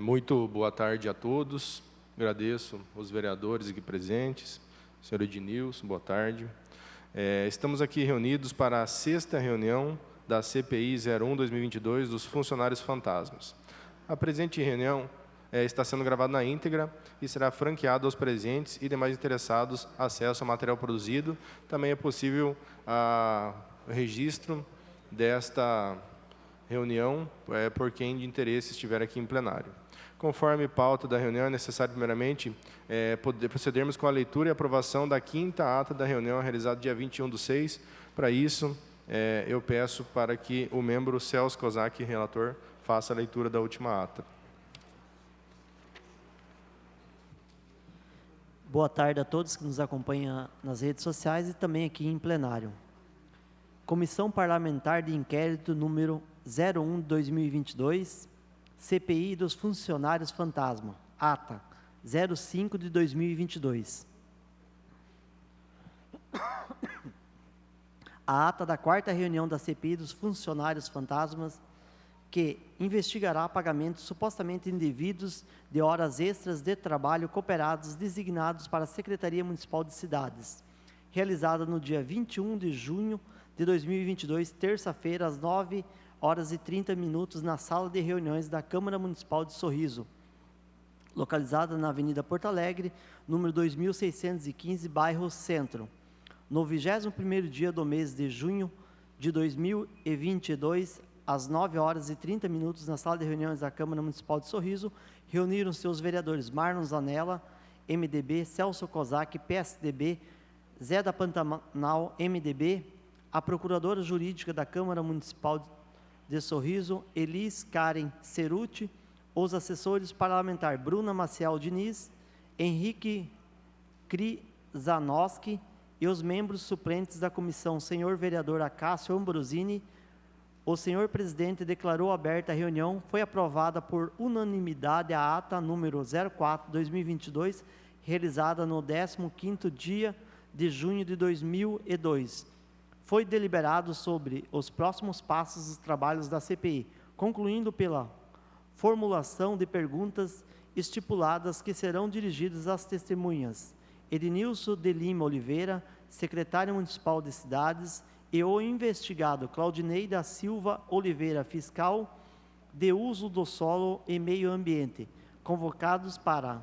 Muito boa tarde a todos. Agradeço os vereadores aqui presentes. Senhor Ednilson, boa tarde. Estamos aqui reunidos para a 6ª reunião da CPI 01/2022 dos funcionários fantasmas. A presente reunião está sendo gravada na íntegra e será franqueado aos presentes e demais interessados acesso ao material produzido. Também é possível o registro desta reunião por quem de interesse estiver aqui em plenário. Conforme pauta da reunião, é necessário, primeiramente, procedermos com a leitura e aprovação da 5ª ata da reunião realizada dia 21/6. Para isso, eu peço para que o membro Celso Kozak, relator, faça a leitura da última ata. Boa tarde a todos que nos acompanham nas redes sociais e também aqui em plenário. Comissão Parlamentar de Inquérito número 01/2022, CPI dos Funcionários Fantasma, ata 05/2022. A ata da 4ª reunião da CPI dos Funcionários Fantasmas, que investigará pagamentos supostamente indevidos de horas extras de trabalho cooperados designados para a Secretaria Municipal de Cidades, realizada no dia 21 de junho de 2022, terça-feira, às 9h30, na sala de reuniões da Câmara Municipal de Sorriso, localizada na Avenida Porto Alegre, número 2615, bairro Centro, no 21º dia do mês de junho de 2022, às 9h30, na sala de reuniões da Câmara Municipal de Sorriso, reuniram-se os vereadores Marlon Zanella, MDB, Celso Kozak, PSDB, Zé da Pantanal, MDB, a Procuradora Jurídica da Câmara Municipal de Sorriso, Elis Karen Ceruti, os assessores parlamentares Bruna Maciel Diniz, Henrique Krizanowski e os membros suplentes da comissão, senhor vereador Acácio Ambrosini. O senhor presidente declarou aberta a reunião. Foi aprovada por unanimidade a ata número 04/2022, realizada no 15º dia de junho de 2002. Foi deliberado sobre os próximos passos dos trabalhos da CPI, concluindo pela formulação de perguntas estipuladas que serão dirigidas às testemunhas Ednilson de Lima Oliveira, secretário municipal de Cidades, e o investigado Claudinei da Silva Oliveira, fiscal de uso do solo e meio ambiente, convocados para a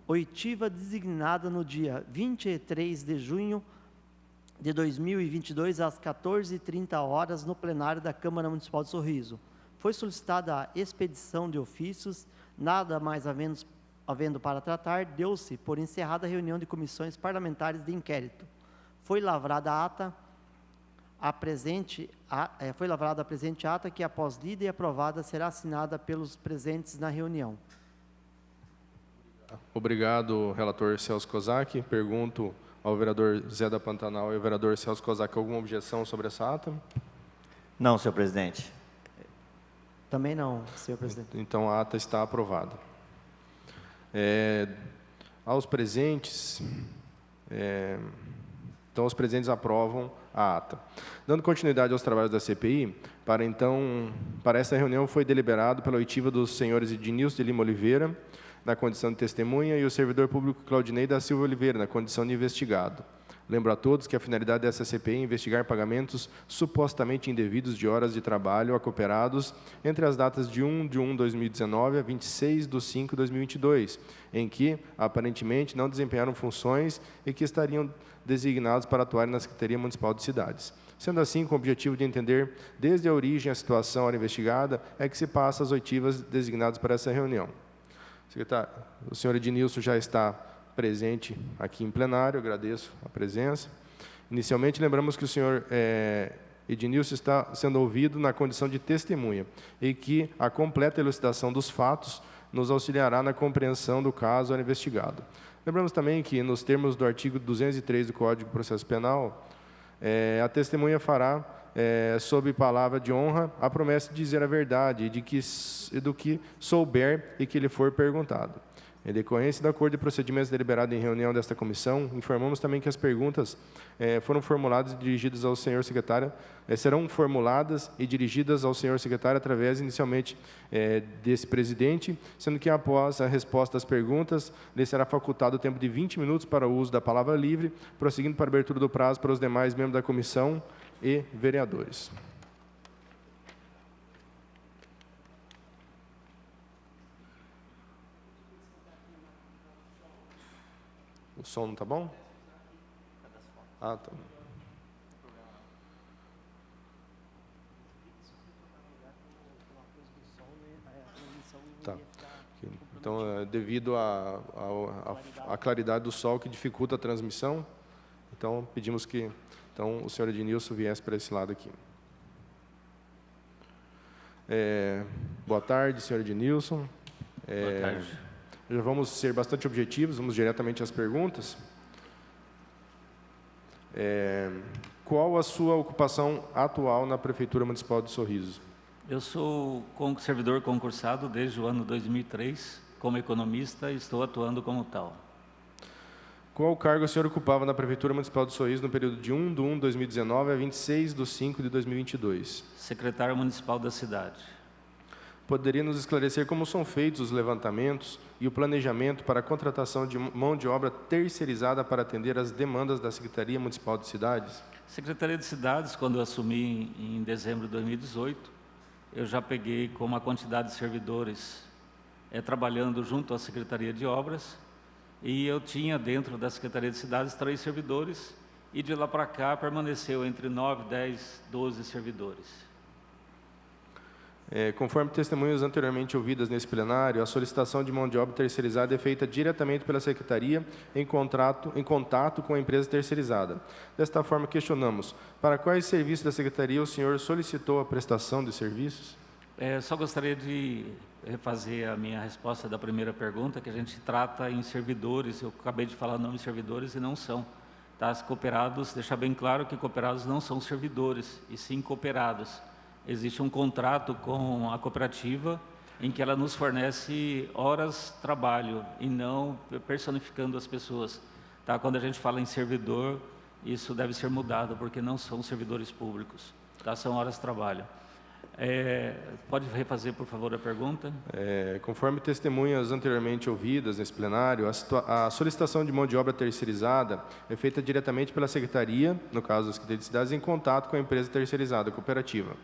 oitiva designada no dia 23 de junho de 2022, às 14h30, no plenário da Câmara Municipal de Sorriso. Foi solicitada a expedição de ofícios, nada mais havendo para tratar, deu-se por encerrada a reunião de comissões parlamentares de inquérito. Foi lavrada a presente ata, que, após lida e aprovada, será assinada pelos presentes na reunião. Obrigado, relator Celso Kozak. Pergunto ao vereador Zé da Pantanal e ao vereador Celso Kozak alguma objeção sobre essa ata? Não, senhor presidente. Também não, senhor presidente. Então, a ata está aprovada. Aos presentes, então, os presentes aprovam a ata. Dando continuidade aos trabalhos da CPI, para esta reunião foi deliberado pela oitiva dos senhores Ednilson de Lima Oliveira, na condição de testemunha, e o servidor público Claudinei da Silva Oliveira, na condição de investigado. Lembro a todos que a finalidade dessa CPI é investigar pagamentos supostamente indevidos de horas de trabalho a cooperados entre as datas de 1/1/2019 a 26/5/2022, em que, aparentemente, não desempenharam funções e que estariam designados para atuarem na Secretaria Municipal de Cidades. Sendo assim, com o objetivo de entender desde a origem a situação hora investigada, é que se passa as oitivas designadas para essa reunião. Secretário, o senhor Ednilson já está presente aqui em plenário, agradeço a presença. Inicialmente, lembramos que o senhor Ednilson está sendo ouvido na condição de testemunha e que a completa elucidação dos fatos nos auxiliará na compreensão do caso hora investigado. Lembramos também que, nos termos do artigo 203 do Código de Processo Penal, a testemunha fará, sob palavra de honra, a promessa de dizer a verdade e do que souber e que lhe for perguntado. Em decorrência do acordo de procedimentos deliberado em reunião desta comissão, informamos também que as perguntas foram formuladas e dirigidas ao senhor secretário, serão formuladas e dirigidas ao senhor secretário através, inicialmente, desse presidente, sendo que após a resposta às perguntas, lhe será facultado o tempo de 20 minutos para o uso da palavra livre, prosseguindo para a abertura do prazo para os demais membros da comissão e vereadores. O som não está bom? Ah, tá. Tá. Então, devido à claridade do sol que dificulta a transmissão, então pedimos que o senhor Ednilson viesse para esse lado aqui. Boa tarde, senhor Ednilson. Boa tarde. Já vamos ser bastante objetivos, vamos diretamente às perguntas. Qual a sua ocupação atual na Prefeitura Municipal de Sorriso? Eu sou servidor concursado desde o ano 2003, como economista, e estou atuando como tal. Qual cargo o senhor ocupava na Prefeitura Municipal de Sorriso no período de 1/1/2019 a 26/5/2022? Secretário Municipal da cidade. Poderia nos esclarecer como são feitos os levantamentos e o planejamento para a contratação de mão de obra terceirizada para atender às demandas da Secretaria Municipal de Cidades? Secretaria de Cidades, quando eu assumi em dezembro de 2018, eu já peguei com uma quantidade de servidores trabalhando junto à Secretaria de Obras, e eu tinha dentro da Secretaria de Cidades 3 servidores, e de lá para cá permaneceu entre 9, 10, 12 servidores. Conforme testemunhas anteriormente ouvidas nesse plenário, a solicitação de mão de obra terceirizada é feita diretamente pela Secretaria em contato com a empresa terceirizada. Desta forma, questionamos, para quais serviços da Secretaria o senhor solicitou a prestação de serviços? Só gostaria de refazer a minha resposta da primeira pergunta, que a gente trata em servidores. Eu acabei de falar o nome de servidores e não são. Tá? Os cooperados, deixar bem claro que cooperados não são servidores, e sim cooperados. Existe um contrato com a cooperativa em que ela nos fornece horas de trabalho e não personificando as pessoas. Tá? Quando a gente fala em servidor, isso deve ser mudado, porque não são servidores públicos, tá? São horas de trabalho. Pode refazer, por favor, a pergunta? Conforme testemunhas anteriormente ouvidas nesse plenário, a solicitação de mão de obra terceirizada é feita diretamente pela Secretaria, no caso da Secretaria de Cidades, em contato com a empresa terceirizada, a cooperativa.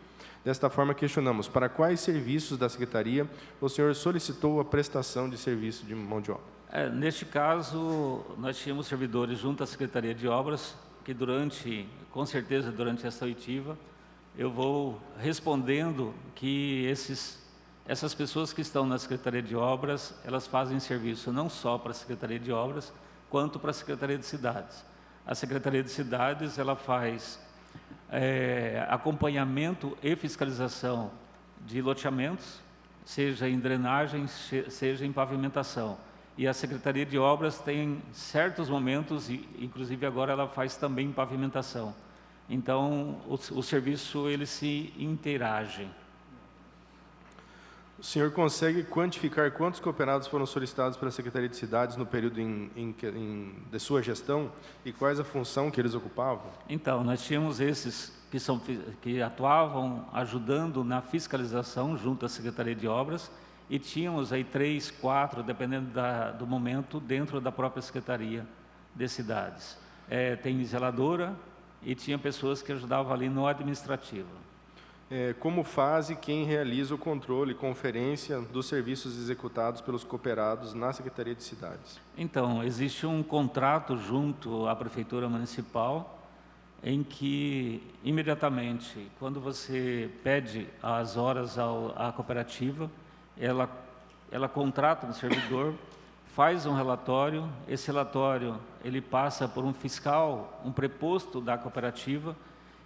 Desta forma, questionamos, para quais serviços da Secretaria o senhor solicitou a prestação de serviço de mão de obra? Neste caso, nós tínhamos servidores junto à Secretaria de Obras, que com certeza durante esta oitiva, eu vou respondendo que essas pessoas que estão na Secretaria de Obras, elas fazem serviço não só para a Secretaria de Obras, quanto para a Secretaria de Cidades. A Secretaria de Cidades, ela faz acompanhamento e fiscalização de loteamentos, seja em drenagem, seja em pavimentação. E a Secretaria de Obras tem certos momentos, e inclusive agora ela faz também pavimentação. Então, o serviço, eles se interagem. O senhor consegue quantificar quantos cooperados foram solicitados pela Secretaria de Cidades no período de sua gestão e quais a função que eles ocupavam? Então, nós tínhamos esses que atuavam ajudando na fiscalização junto à Secretaria de Obras, e tínhamos aí 3, 4, dependendo do momento, dentro da própria Secretaria de Cidades. Tem zeladora e tinha pessoas que ajudavam ali no administrativo. Como faz quem realiza o controle e conferência dos serviços executados pelos cooperados na Secretaria de Cidades? Então, existe um contrato junto à Prefeitura Municipal, em que, imediatamente, quando você pede as horas à cooperativa, ela contrata um servidor, faz um relatório, esse relatório ele passa por um fiscal, um preposto da cooperativa.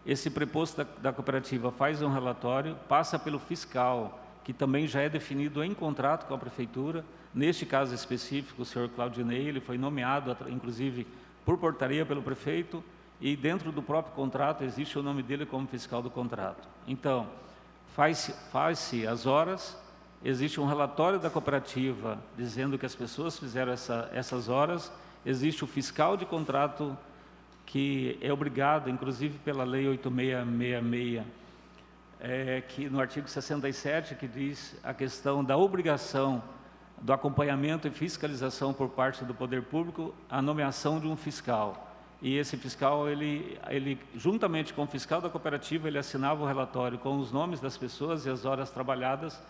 Esse preposto da cooperativa faz um relatório, passa pelo fiscal, que também já é definido em contrato com a prefeitura. Neste caso específico, o senhor Claudinei, ele foi nomeado, inclusive, por portaria pelo prefeito, e dentro do próprio contrato existe o nome dele como fiscal do contrato. Então, faz-se as horas, existe um relatório da cooperativa dizendo que as pessoas fizeram essas horas, existe o fiscal de contrato que é obrigado, inclusive pela Lei 8666, que no artigo 67, que diz a questão da obrigação do acompanhamento e fiscalização por parte do poder público, a nomeação de um fiscal. E esse fiscal, ele juntamente com o fiscal da cooperativa, ele assinava o relatório com os nomes das pessoas e as horas trabalhadas,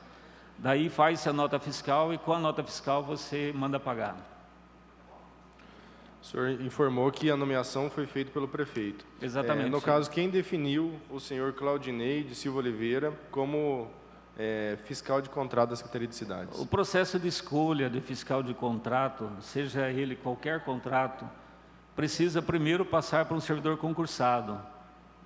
daí faz-se a nota fiscal e com a nota fiscal você manda pagar. O senhor informou que a nomeação foi feita pelo prefeito. Exatamente. No caso, quem definiu o senhor Claudinei de Silva Oliveira como fiscal de contrato da Secretaria de Cidades? O processo de escolha de fiscal de contrato, seja ele qualquer contrato, precisa primeiro passar por um servidor concursado.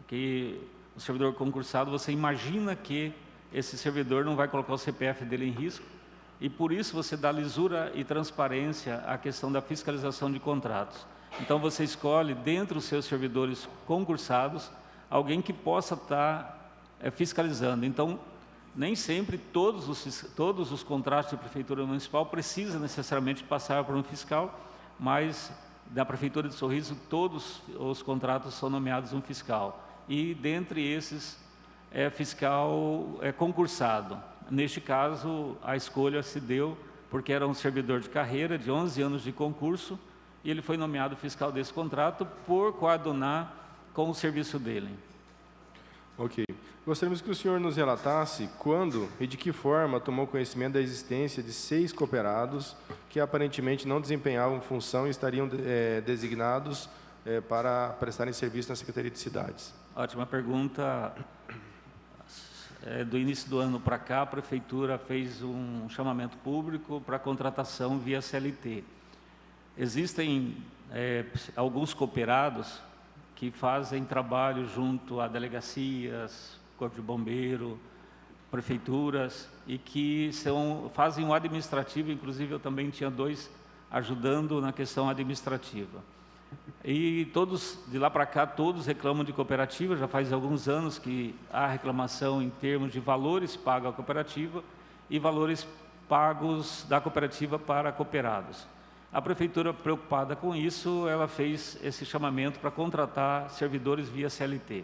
Que o servidor concursado, você imagina que esse servidor não vai colocar o CPF dele em risco, e por isso você dá lisura e transparência à questão da fiscalização de contratos. Então você escolhe, dentre os seus servidores concursados, alguém que possa estar fiscalizando. Então, nem sempre todos os contratos de prefeitura municipal precisam necessariamente passar por um fiscal, mas da Prefeitura de Sorriso, todos os contratos são nomeados um fiscal. E, dentre esses, fiscal concursado. Neste caso, a escolha se deu porque era um servidor de carreira, de 11 anos de concurso, e ele foi nomeado fiscal desse contrato por coadunar com o serviço dele. Ok. Gostaríamos que o senhor nos relatasse quando e de que forma tomou conhecimento da existência de 6 cooperados que aparentemente não desempenhavam função e estariam designados para prestarem serviço na Secretaria de Cidades. Ótima pergunta. Do início do ano para cá, a Prefeitura fez um chamamento público para contratação via CLT. Existem alguns cooperados que fazem trabalho junto a delegacias, Corpo de Bombeiro, prefeituras, e que fazem o administrativo, inclusive eu também tinha 2 ajudando na questão administrativa. E todos, de lá para cá, todos reclamam de cooperativa, já faz alguns anos que há reclamação em termos de valores pagos à cooperativa e valores pagos da cooperativa para cooperados. A Prefeitura, preocupada com isso, ela fez esse chamamento para contratar servidores via CLT.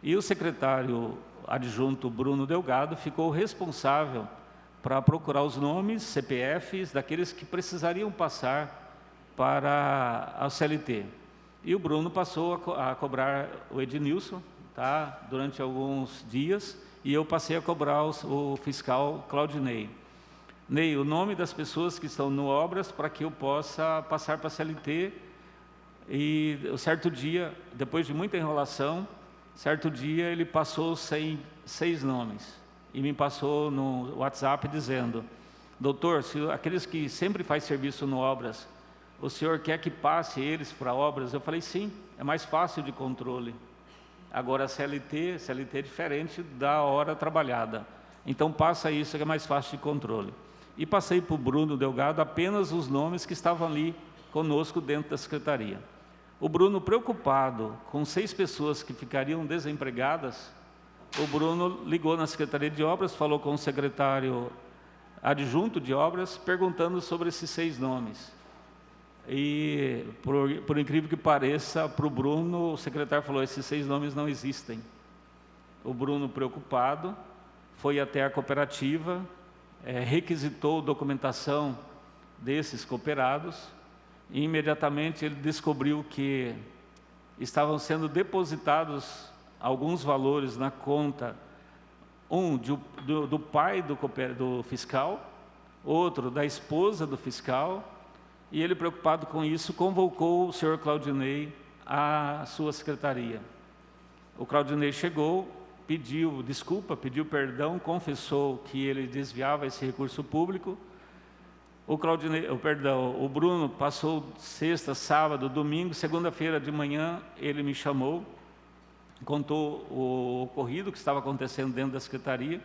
E o secretário adjunto Bruno Delgado ficou responsável para procurar os nomes, CPFs, daqueles que precisariam passar para a CLT. E o Bruno passou a cobrar o Ednilson, tá, durante alguns dias, e eu passei a cobrar o fiscal Claudinei. Ney, o nome das pessoas que estão no Obras para que eu possa passar para a CLT. E certo dia, depois de muita enrolação, certo dia ele passou 6 nomes e me passou no WhatsApp dizendo: doutor, se aqueles que sempre faz serviço no Obras, o senhor quer que passe eles para Obras? Eu falei, sim, é mais fácil de controle. Agora a CLT é diferente da hora trabalhada. Então passa isso que é mais fácil de controle. E passei para o Bruno Delgado apenas os nomes que estavam ali conosco dentro da secretaria. O Bruno, preocupado com 6 pessoas que ficariam desempregadas, o Bruno ligou na Secretaria de Obras, falou com o secretário adjunto de Obras, perguntando sobre esses 6 nomes. E, por incrível que pareça, para o Bruno, o secretário falou, esses 6 nomes não existem. O Bruno, preocupado, foi até a cooperativa, requisitou documentação desses cooperados, e imediatamente ele descobriu que estavam sendo depositados alguns valores na conta, um do pai do fiscal, outro da esposa do fiscal, e ele, preocupado com isso, convocou o senhor Claudinei à sua secretaria. O Claudinei chegou, pediu desculpa, pediu perdão, confessou que ele desviava esse recurso público. O Bruno passou sexta, sábado, domingo, segunda-feira de manhã, ele me chamou, contou o ocorrido que estava acontecendo dentro da secretaria,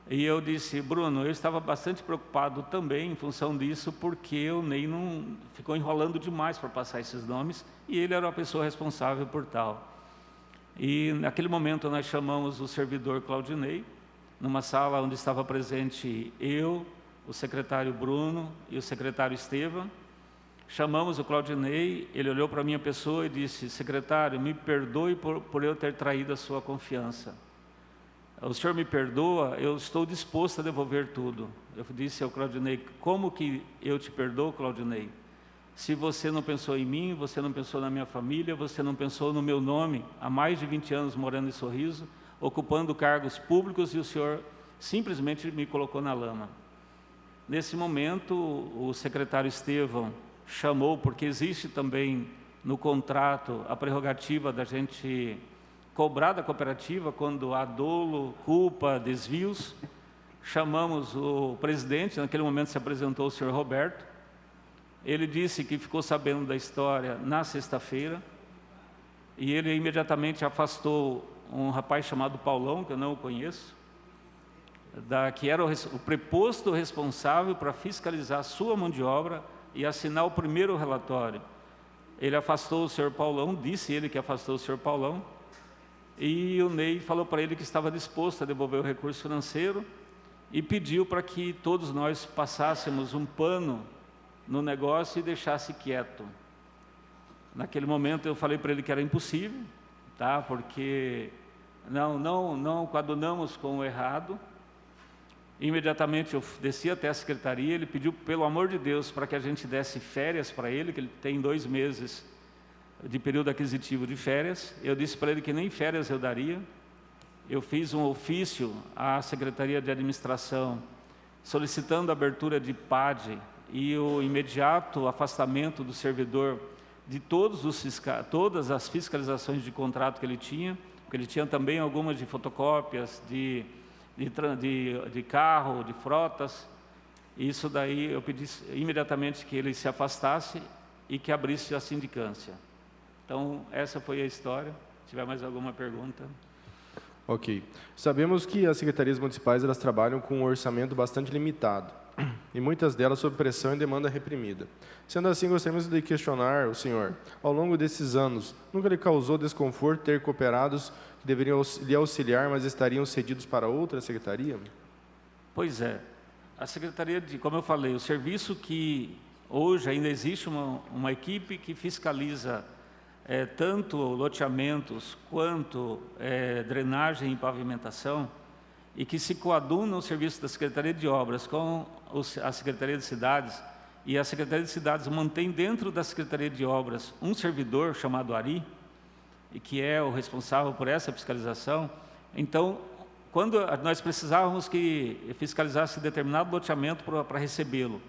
e eu disse, Bruno, eu estava bastante preocupado também em função disso, porque o Ney não ficou enrolando demais para passar esses nomes, e ele era a pessoa responsável por tal. E naquele momento nós chamamos o servidor Claudinei, numa sala onde estava presente eu, o secretário Bruno e o secretário Estevam. Chamamos o Claudinei, ele olhou para a minha pessoa e disse: secretário, me perdoe por eu ter traído a sua confiança. O senhor me perdoa, eu estou disposto a devolver tudo. Eu disse ao Claudinei: como que eu te perdoo, Claudinei? Se você não pensou em mim, você não pensou na minha família, você não pensou no meu nome, há mais de 20 anos morando em Sorriso, ocupando cargos públicos, e o senhor simplesmente me colocou na lama. Nesse momento, o secretário Estevam chamou, porque existe também no contrato a prerrogativa da gente cobrar da cooperativa quando há dolo, culpa, desvios. Chamamos o presidente, naquele momento se apresentou o senhor Roberto. Ele disse que ficou sabendo da história na sexta-feira, e ele imediatamente afastou um rapaz chamado Paulão, que eu não o conheço, que era o preposto responsável para fiscalizar a sua mão de obra e assinar o primeiro relatório. Ele afastou o senhor Paulão, disse ele que afastou o senhor Paulão, e o Ney falou para ele que estava disposto a devolver o recurso financeiro e pediu para que todos nós passássemos um pano no negócio e deixasse quieto. Naquele momento eu falei para ele que era impossível, tá? Porque não coadunamos com o errado. Imediatamente eu desci até a secretaria, ele pediu, pelo amor de Deus, para que a gente desse férias para ele, que ele tem 2 meses de período aquisitivo de férias. Eu disse para ele que nem férias eu daria. Eu fiz um ofício à Secretaria de Administração solicitando a abertura de PAD e o imediato afastamento do servidor de todas as fiscalizações de contrato que ele tinha, porque ele tinha também algumas de fotocópias, de carro, de frotas. Isso daí eu pedi imediatamente que ele se afastasse e que abrisse a sindicância. Então, essa foi a história. Se tiver mais alguma pergunta. Ok. Sabemos que as secretarias municipais elas trabalham com um orçamento bastante limitado, e muitas delas sob pressão e demanda reprimida. Sendo assim, gostaríamos de questionar o senhor: ao longo desses anos, nunca lhe causou desconforto ter cooperados que deveriam lhe auxiliar, mas estariam cedidos para outra secretaria? Pois é. A secretaria como eu falei, o serviço que hoje ainda existe uma equipe que fiscaliza tanto loteamentos quanto drenagem e pavimentação, e que se coaduna o serviço da Secretaria de Obras com a Secretaria de Cidades, e a Secretaria de Cidades mantém dentro da Secretaria de Obras um servidor chamado Ari, e que é o responsável por essa fiscalização. Então, quando nós precisávamos que fiscalizasse determinado loteamento para recebê-lo,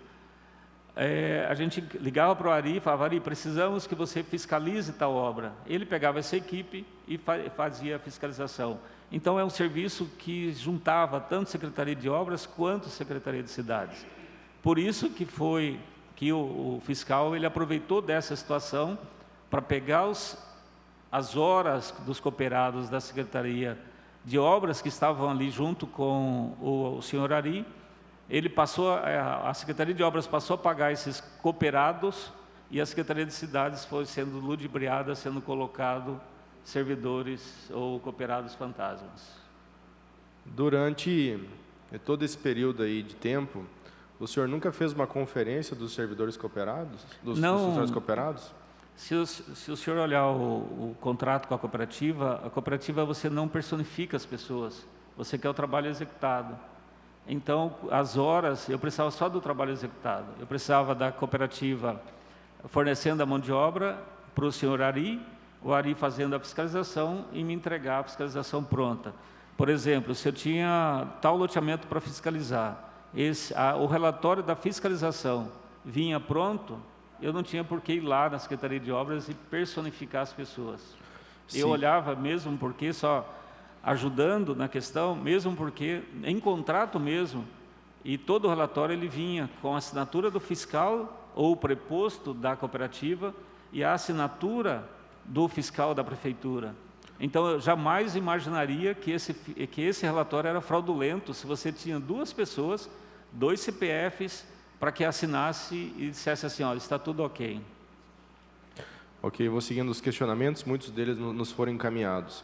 a gente ligava para o Ari e falava: Ari, precisamos que você fiscalize tal obra. Ele pegava essa equipe e fazia a fiscalização. Então, é um serviço que juntava tanto Secretaria de Obras quanto Secretaria de Cidades. Por isso que o fiscal ele aproveitou dessa situação para pegar as horas dos cooperados da Secretaria de Obras que estavam ali junto com o senhor Ari. A Secretaria de Obras passou a pagar esses cooperados, e a Secretaria de Cidades foi sendo ludibriada, sendo colocado servidores ou cooperados fantasmas. Durante todo esse período aí de tempo, o senhor nunca fez uma conferência dos servidores cooperados, dos funcionários cooperados? Se o senhor olhar o contrato com a cooperativa você não personifica as pessoas, você quer o trabalho executado. Então, as horas, eu precisava só do trabalho executado. Eu precisava da cooperativa fornecendo a mão de obra para o senhor Ari, o Ari fazendo a fiscalização e me entregar a fiscalização pronta. Por exemplo, se eu tinha tal loteamento para fiscalizar, o relatório da fiscalização vinha pronto, eu não tinha por que ir lá na Secretaria de Obras e personificar as pessoas. Sim. Eu olhava mesmo porque só ajudando na questão, mesmo porque em contrato mesmo, e todo o relatório ele vinha com a assinatura do fiscal ou preposto da cooperativa e a assinatura do fiscal da prefeitura. Então, eu jamais imaginaria que esse relatório era fraudulento se você tinha 2 pessoas, 2 CPFs, para que assinasse e dissesse assim: olha, está tudo ok. Ok, vou seguindo os questionamentos, muitos deles nos foram encaminhados.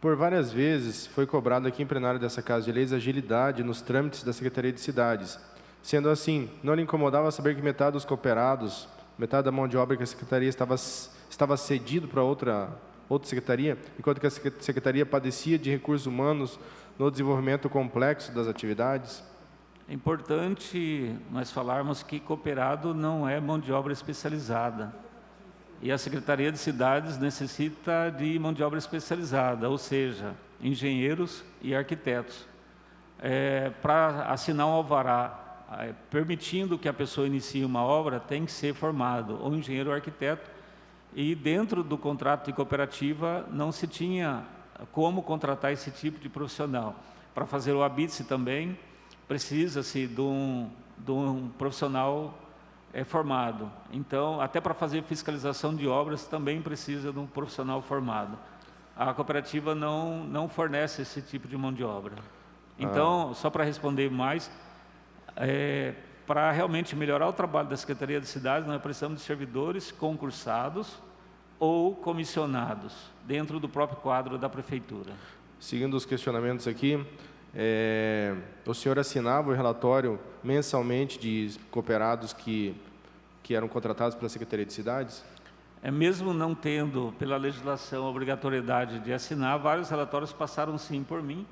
Por várias vezes foi cobrado aqui em plenário dessa Casa de Leis agilidade nos trâmites da Secretaria de Cidades. Sendo assim, não lhe incomodava saber que metade dos cooperados, metade da mão de obra que a Secretaria estava cedido para outra secretaria, enquanto que a Secretaria padecia de recursos humanos no desenvolvimento complexo das atividades? É importante nós falarmos que cooperado não é mão de obra especializada. E a Secretaria de Cidades necessita de mão de obra especializada, ou seja, engenheiros e arquitetos. Para assinar um alvará, permitindo que a pessoa inicie uma obra, tem que ser formado ou engenheiro ou arquiteto. E dentro do contrato de cooperativa não se tinha como contratar esse tipo de profissional. Para fazer o habite também, precisa-se de um profissional formado. Então, até para fazer fiscalização de obras, também precisa de um profissional formado. A cooperativa não fornece esse tipo de mão de obra. Então, só para responder mais, para realmente melhorar o trabalho da Secretaria de Cidades, nós precisamos de servidores concursados ou comissionados, dentro do próprio quadro da Prefeitura. Seguindo os questionamentos aqui, o senhor assinava o relatório mensalmente de cooperados que eram contratados pela Secretaria de Cidades? Mesmo não tendo, pela legislação, a obrigatoriedade de assinar, vários relatórios passaram sim por mim,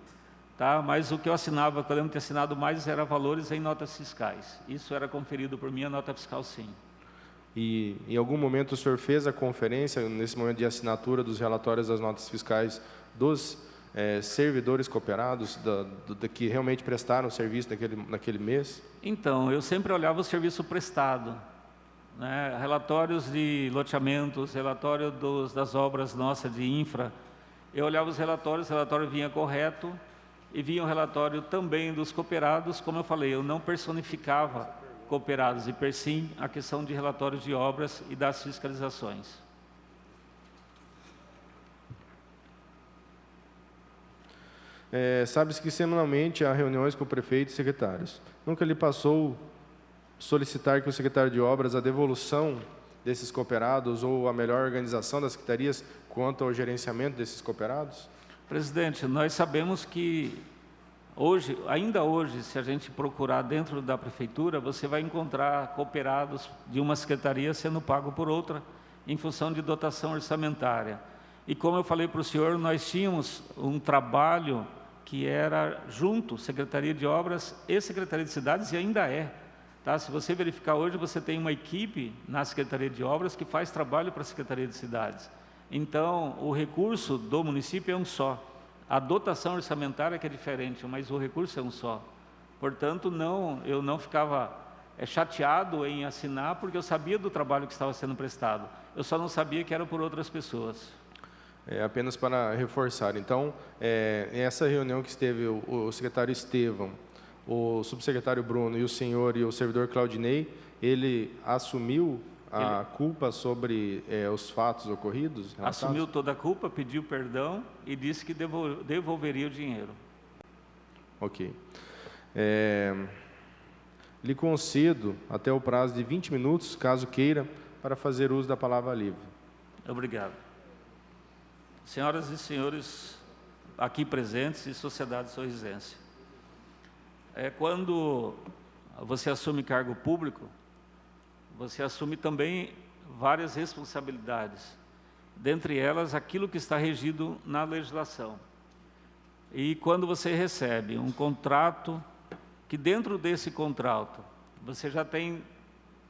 tá? Mas o que eu assinava, que eu lembro de ter assinado mais, era valores em notas fiscais. Isso era conferido por mim, a nota fiscal sim. E em algum momento o senhor fez a conferência, nesse momento de assinatura dos relatórios das notas fiscais dos servidores cooperados, que realmente prestaram o serviço naquele mês? Então, eu sempre olhava o serviço prestado, né? Relatórios de loteamentos, relatório das obras nossas de infra. Eu olhava os relatórios, o relatório vinha correto, e vinha um relatório também dos cooperados. Como eu falei, eu não personificava cooperados, e per sim a questão de relatórios de obras e das fiscalizações. Sabe-se que semanalmente há reuniões com o prefeito e secretários. Nunca lhe passou solicitar que o secretário de obras a devolução desses cooperados ou a melhor organização das secretarias quanto ao gerenciamento desses cooperados? Presidente, nós sabemos que ainda hoje, se a gente procurar dentro da prefeitura, você vai encontrar cooperados de uma secretaria sendo pago por outra, em função de dotação orçamentária. E como eu falei para o senhor, nós tínhamos um trabalho que era junto, Secretaria de Obras e Secretaria de Cidades, e ainda é. Tá? Se você verificar hoje, você tem uma equipe na Secretaria de Obras que faz trabalho para a Secretaria de Cidades. Então, o recurso do município é um só. A dotação orçamentária que é diferente, mas o recurso é um só. Portanto, eu não ficava chateado em assinar, porque eu sabia do trabalho que estava sendo prestado. Eu só não sabia que era por outras pessoas. Apenas para reforçar, então, essa reunião que esteve o secretário Estevão, o subsecretário Bruno e o senhor e o servidor Claudinei, ele assumiu a culpa sobre os fatos ocorridos? Assumiu toda a culpa, pediu perdão e disse que devolveria o dinheiro. Ok. Lhe concedo até o prazo de 20 minutos, caso queira, para fazer uso da palavra livre. Obrigado. Senhoras e senhores aqui presentes e sociedade sorrisense, quando você assume cargo público, você assume também várias responsabilidades, dentre elas aquilo que está regido na legislação. E quando você recebe um contrato, que dentro desse contrato você já tem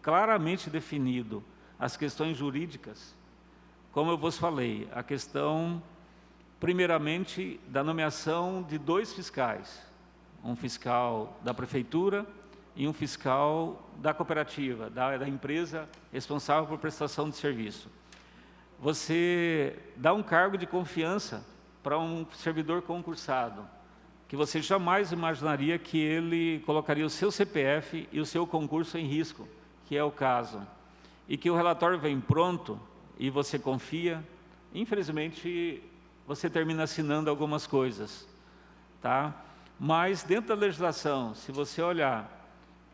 claramente definido as questões jurídicas, como eu vos falei, a questão, primeiramente, da nomeação de 2 fiscais, um fiscal da prefeitura e um fiscal da cooperativa, da empresa responsável por prestação de serviço. Você dá um cargo de confiança para um servidor concursado, que você jamais imaginaria que ele colocaria o seu CPF e o seu concurso em risco, que é o caso. E que o relatório vem pronto e você confia, infelizmente você termina assinando algumas coisas, tá? Mas dentro da legislação, se você olhar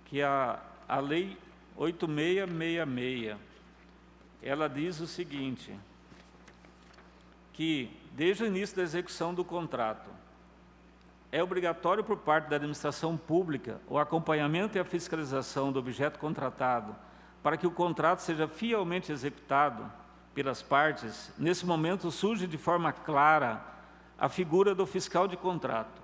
que a lei 8666, ela diz o seguinte, que, desde o início da execução do contrato, é obrigatório por parte da administração pública o acompanhamento e a fiscalização do objeto contratado para que o contrato seja fielmente executado pelas partes. Nesse momento surge de forma clara a figura do fiscal de contrato.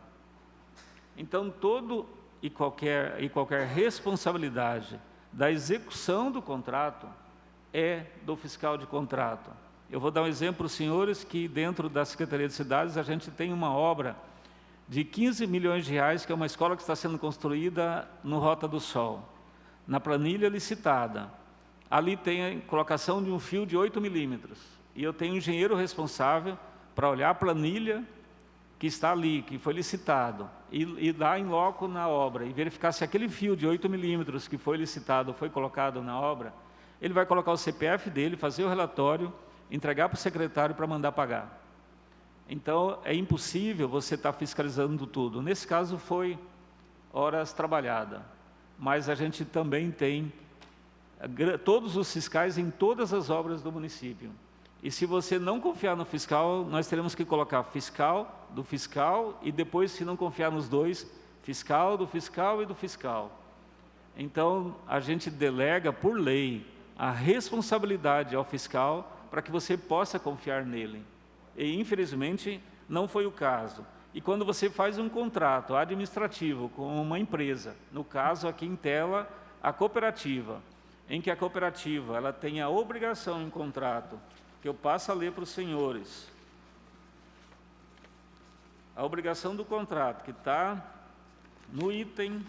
Então, todo e qualquer responsabilidade da execução do contrato é do fiscal de contrato. Eu vou dar um exemplo para os senhores que dentro da Secretaria de Cidades a gente tem uma obra de 15 milhões de reais, que é uma escola que está sendo construída no Rota do Sol. Na planilha licitada, ali tem a colocação de um fio de 8 milímetros. E eu tenho um engenheiro responsável para olhar a planilha que está ali, que foi licitado, e dar em loco na obra, e verificar se aquele fio de 8 milímetros que foi licitado, foi colocado na obra. Ele vai colocar o CPF dele, fazer o relatório, entregar para o secretário para mandar pagar. Então, é impossível você estar fiscalizando tudo. Nesse caso, foi horas trabalhadas. Mas a gente também tem todos os fiscais em todas as obras do município. E se você não confiar no fiscal, nós teremos que colocar fiscal, do fiscal, e depois, se não confiar nos dois, fiscal, do fiscal e do fiscal. Então, a gente delega, por lei, a responsabilidade ao fiscal para que você possa confiar nele. E, infelizmente, não foi o caso. E quando você faz um contrato administrativo com uma empresa, no caso aqui em tela, a cooperativa, em que a cooperativa ela tem a obrigação em contrato, que eu passo a ler para os senhores, a obrigação do contrato, que está no item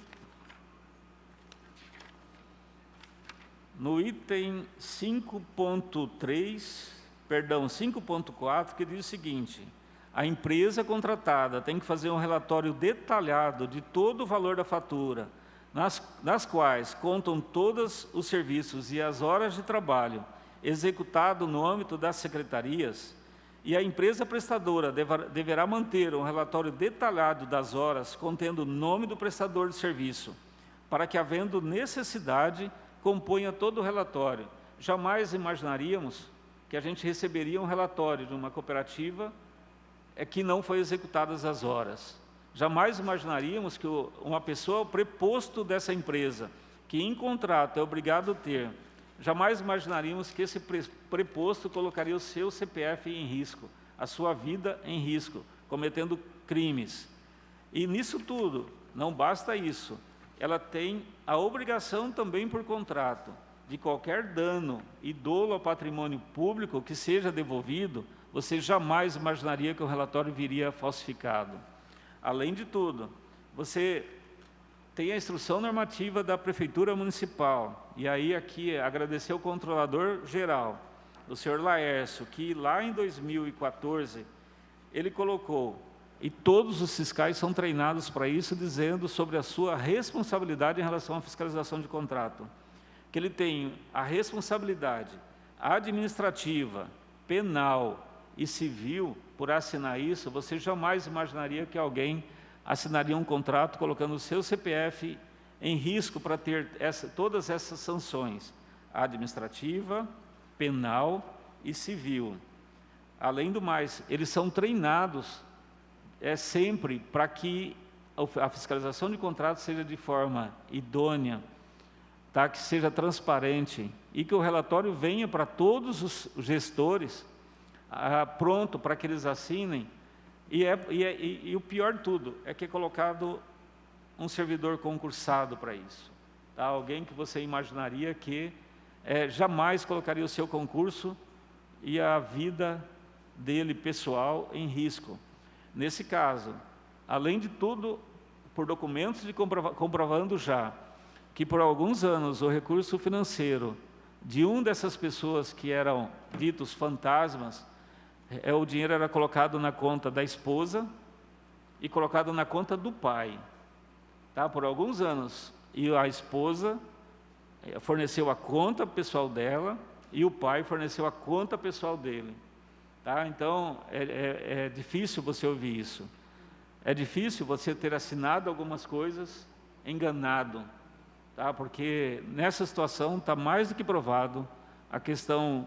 5.4, que diz o seguinte: a empresa contratada tem que fazer um relatório detalhado de todo o valor da fatura, nas quais contam todos os serviços e as horas de trabalho executado no âmbito das secretarias, e a empresa prestadora deverá manter um relatório detalhado das horas contendo o nome do prestador de serviço, para que, havendo necessidade, componha todo o relatório. Jamais imaginaríamos que a gente receberia um relatório de uma cooperativa que não foi executadas as horas. Jamais imaginaríamos que uma pessoa, o preposto dessa empresa, que em contrato é obrigado a ter, jamais imaginaríamos que esse preposto colocaria o seu CPF em risco, a sua vida em risco, cometendo crimes. E nisso tudo, não basta isso, ela tem a obrigação também por contrato de qualquer dano e dolo ao patrimônio público que seja devolvido, você jamais imaginaria que o relatório viria falsificado. Além de tudo, você tem a instrução normativa da Prefeitura Municipal, e aí aqui agradecer ao Controlador Geral, o senhor Laércio, que lá em 2014, ele colocou, e todos os fiscais são treinados para isso, dizendo sobre a sua responsabilidade em relação à fiscalização de contrato, que ele tem a responsabilidade administrativa, penal e civil por assinar isso. Você jamais imaginaria que alguém assinaria um contrato colocando o seu CPF em risco para ter todas essas sanções, administrativa, penal e civil. Além do mais, eles são treinados sempre para que a fiscalização de contratos seja de forma idônea, tá? Que seja transparente e que o relatório venha para todos os gestores pronto para que eles assinem. E o pior de tudo é que é colocado um servidor concursado para isso. Tá? Alguém que você imaginaria que jamais colocaria o seu concurso e a vida dele pessoal em risco. Nesse caso, além de tudo, por documentos comprovando já que por alguns anos o recurso financeiro de dessas pessoas que eram ditos fantasmas, o dinheiro era colocado na conta da esposa e colocado na conta do pai, tá? Por alguns anos. E a esposa forneceu a conta pessoal dela e o pai forneceu a conta pessoal dele. Tá? Então, é difícil você ouvir isso. É difícil você ter assinado algumas coisas enganado, tá? Porque nessa situação está mais do que provado a questão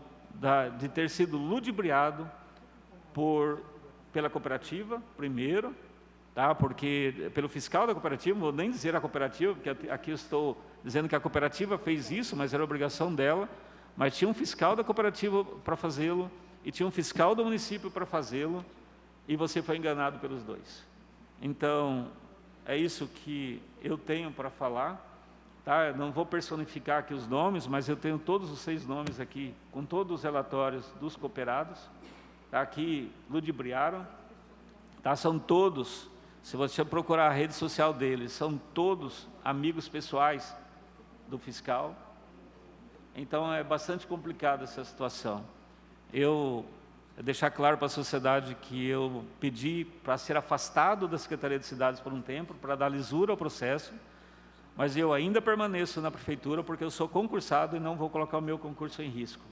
de ter sido ludibriado pela cooperativa, primeiro, tá? Porque pelo fiscal da cooperativa, não vou nem dizer a cooperativa, porque aqui eu estou dizendo que a cooperativa fez isso, mas era obrigação dela, mas tinha um fiscal da cooperativa para fazê-lo, e tinha um fiscal do município para fazê-lo, e você foi enganado pelos dois. Então, é isso que eu tenho para falar, tá? Eu não vou personificar aqui os nomes, mas eu tenho todos os 6 nomes aqui, com todos os relatórios dos cooperados, tá? Que ludibriaram, tá? São todos, se você procurar a rede social deles, são todos amigos pessoais do fiscal. Então, é bastante complicada essa situação. Eu deixar claro para a sociedade que eu pedi para ser afastado da Secretaria de Cidades por um tempo, para dar lisura ao processo, mas eu ainda permaneço na prefeitura porque eu sou concursado e não vou colocar o meu concurso em risco.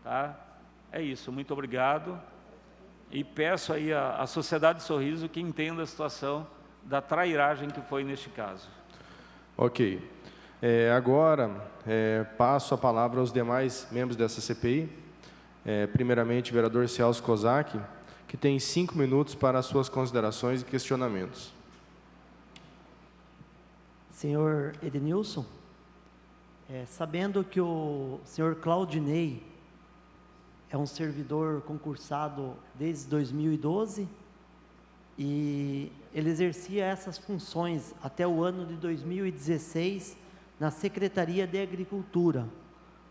Tá? É isso, muito obrigado. E peço aí à sociedade de Sorriso que entenda a situação da trairagem que foi neste caso. Ok. Agora, passo a palavra aos demais membros dessa CPI. Primeiramente, o vereador Celso Kozak, que tem 5 minutos para as suas considerações e questionamentos. Senhor Edenilson, sabendo que o senhor Claudinei é um servidor concursado desde 2012 e ele exercia essas funções até o ano de 2016 na Secretaria de Agricultura.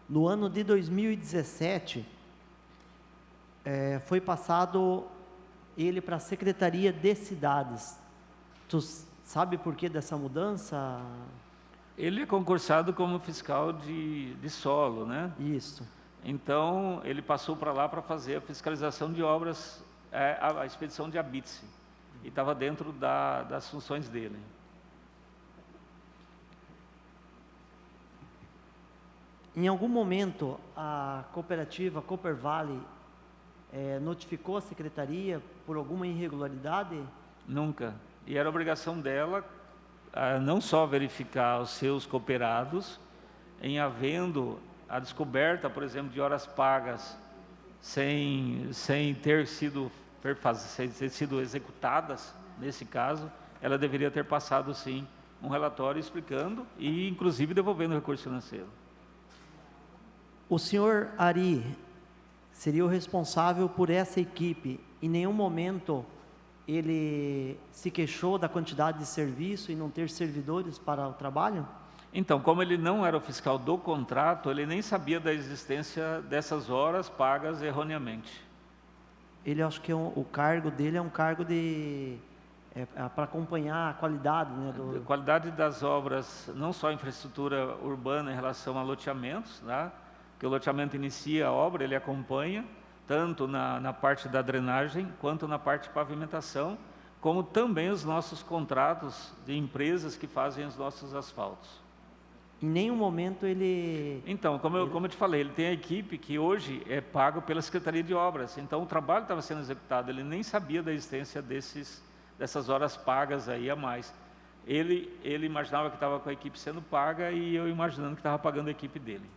No ano de 2017, foi passado ele para a Secretaria de Cidades. Tu sabe por que dessa mudança? Ele é concursado como fiscal de solo, né? Isso. Então, ele passou para lá para fazer a fiscalização de obras, a expedição de habite-se, e estava dentro das funções dele. Em algum momento, a cooperativa Cooper Valley notificou a secretaria por alguma irregularidade? Nunca. E era obrigação dela não só verificar os seus cooperados, em havendo a descoberta, por exemplo, de horas pagas sem ter sido executadas, nesse caso, ela deveria ter passado, sim, um relatório explicando e, inclusive, devolvendo o recurso financeiro. O senhor Ari seria o responsável por essa equipe. Em nenhum momento ele se queixou da quantidade de serviço e não ter servidores para o trabalho? Então, como ele não era o fiscal do contrato, ele nem sabia da existência dessas horas pagas erroneamente. Ele, acho que o cargo dele é um cargo para acompanhar a qualidade, né? A qualidade das obras, não só infraestrutura urbana em relação a loteamentos, né? Que o loteamento inicia a obra, ele acompanha, tanto na parte da drenagem, quanto na parte de pavimentação, como também os nossos contratos de empresas que fazem os nossos asfaltos. Em nenhum momento ele... Então, como eu te falei, ele tem a equipe que hoje é pago pela Secretaria de Obras, então o trabalho estava sendo executado, ele nem sabia da existência dessas horas pagas aí a mais. Ele imaginava que estava com a equipe sendo paga e eu imaginando que estava pagando a equipe dele.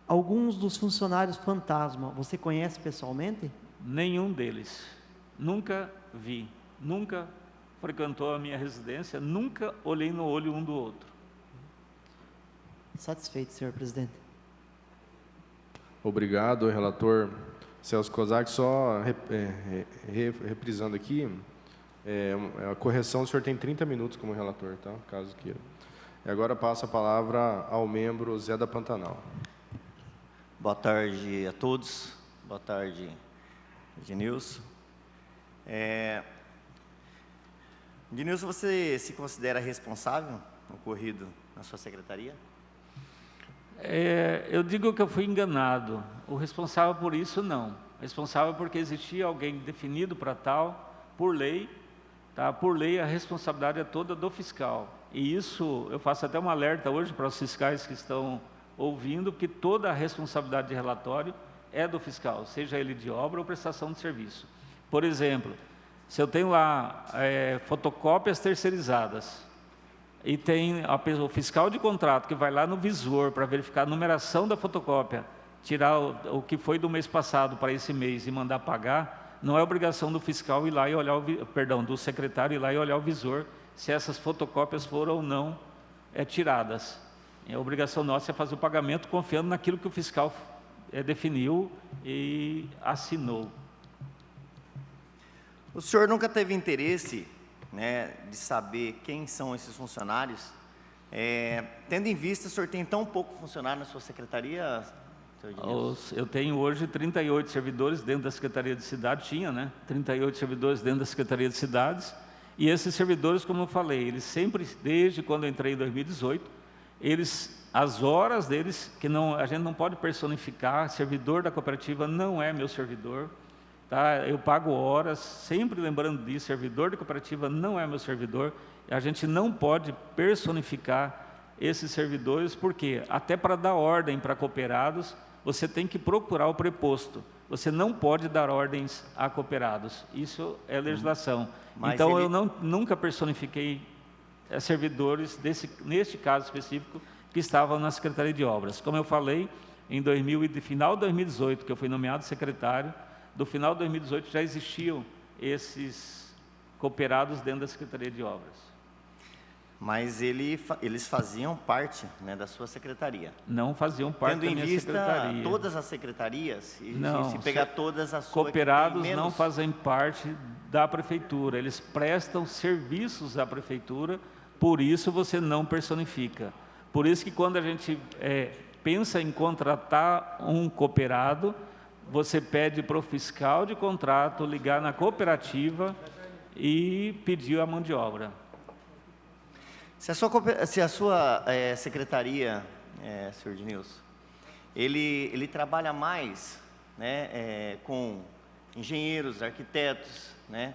Alguns dos funcionários fantasma, você conhece pessoalmente? Nenhum deles. Nunca vi, nunca frequentou a minha residência, nunca olhei no olho um do outro. Satisfeito, senhor presidente. Obrigado, relator Celso Kozak. Só reprisando aqui, a correção, o senhor tem 30 minutos como relator, tá? Caso queira. E agora passa a palavra ao membro Zé da Pantanal. Boa tarde a todos. Boa tarde, Ednilson. Ednilson, você se considera responsável no ocorrido na sua secretaria? Eu digo que eu fui enganado. O responsável por isso, não. Responsável porque existia alguém definido para tal, por lei, tá? Por lei a responsabilidade é toda do fiscal. E isso, eu faço até um alerta hoje para os fiscais que estão ouvindo, que toda a responsabilidade de relatório é do fiscal, seja ele de obra ou prestação de serviço. Por exemplo, se eu tenho lá fotocópias terceirizadas, e tem o fiscal de contrato que vai lá no visor para verificar a numeração da fotocópia, tirar o que foi do mês passado para esse mês e mandar pagar, não é obrigação do fiscal ir lá e olhar, do secretário ir lá e olhar o visor, se essas fotocópias foram ou não tiradas. A obrigação nossa é fazer o pagamento confiando naquilo que o fiscal definiu e assinou. O senhor nunca teve interesse, né, de saber quem são esses funcionários? Tendo em vista, o senhor tem tão pouco funcionário na sua secretaria, senhor Ednilson? Eu tenho hoje 38 servidores dentro da Secretaria de Cidade, 38 servidores dentro da Secretaria de Cidades, e esses servidores, como eu falei, eles sempre, desde quando eu entrei em 2018, as horas deles, a gente não pode personificar, servidor da cooperativa não é meu servidor, tá? Eu pago horas, sempre lembrando disso, servidor da cooperativa não é meu servidor, a gente não pode personificar esses servidores, porque até para dar ordem para cooperados, você tem que procurar o preposto, você não pode dar ordens a cooperados, isso é legislação. Então eu nunca personifiquei servidores, neste caso específico, que estavam na Secretaria de Obras. Como eu falei, final de 2018, que eu fui nomeado secretário, do final de 2018 já existiam esses cooperados dentro da Secretaria de Obras. Mas eles faziam parte, né, da sua secretaria? Não faziam parte da minha secretaria. Tendo em vista todas as secretarias, não, se pegar todas as suas... Cooperados não fazem parte da prefeitura, eles prestam serviços à prefeitura, por isso você não personifica. Por isso que quando a gente pensa em contratar um cooperado, você pede para o fiscal de contrato ligar na cooperativa e pedir a mão de obra. Se a sua secretaria, senhor Ednilson, ele trabalha mais, né, com engenheiros, arquitetos, né?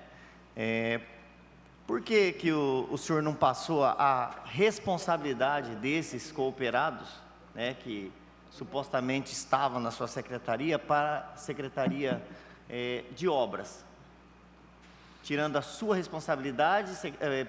Por que o senhor não passou a responsabilidade desses cooperados, né, que supostamente estavam na sua secretaria, para a Secretaria de Obras? Tirando a sua responsabilidade,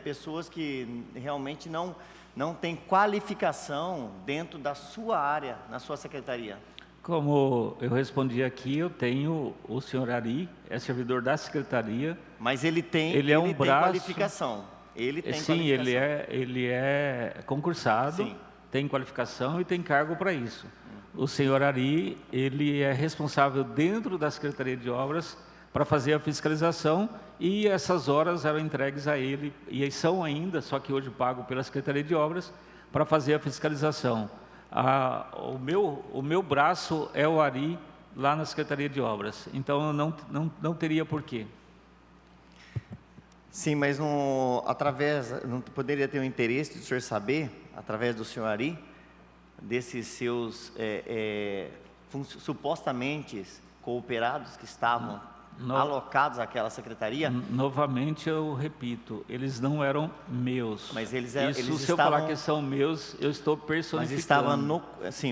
pessoas que realmente não têm qualificação dentro da sua área, na sua secretaria. Como eu respondi aqui, eu tenho o senhor Ari, é servidor da secretaria. Mas ele tem qualificação. Ele tem sim, qualificação. ele é concursado, sim, tem qualificação e tem cargo para isso. O senhor Ari, ele é responsável dentro da Secretaria de Obras para fazer a fiscalização, e essas horas eram entregues a ele, e são ainda, só que hoje pago pela Secretaria de Obras, para fazer a fiscalização. O meu braço é o Ari, lá na Secretaria de Obras, então eu não teria porquê. Sim, mas não poderia ter um interesse de o senhor saber, através do senhor Ari, desses seus supostamente cooperados que estavam alocados àquela secretaria? Novamente eu repito, eles não eram meus. Mas eles se eu falar que são meus, eu estou personificando.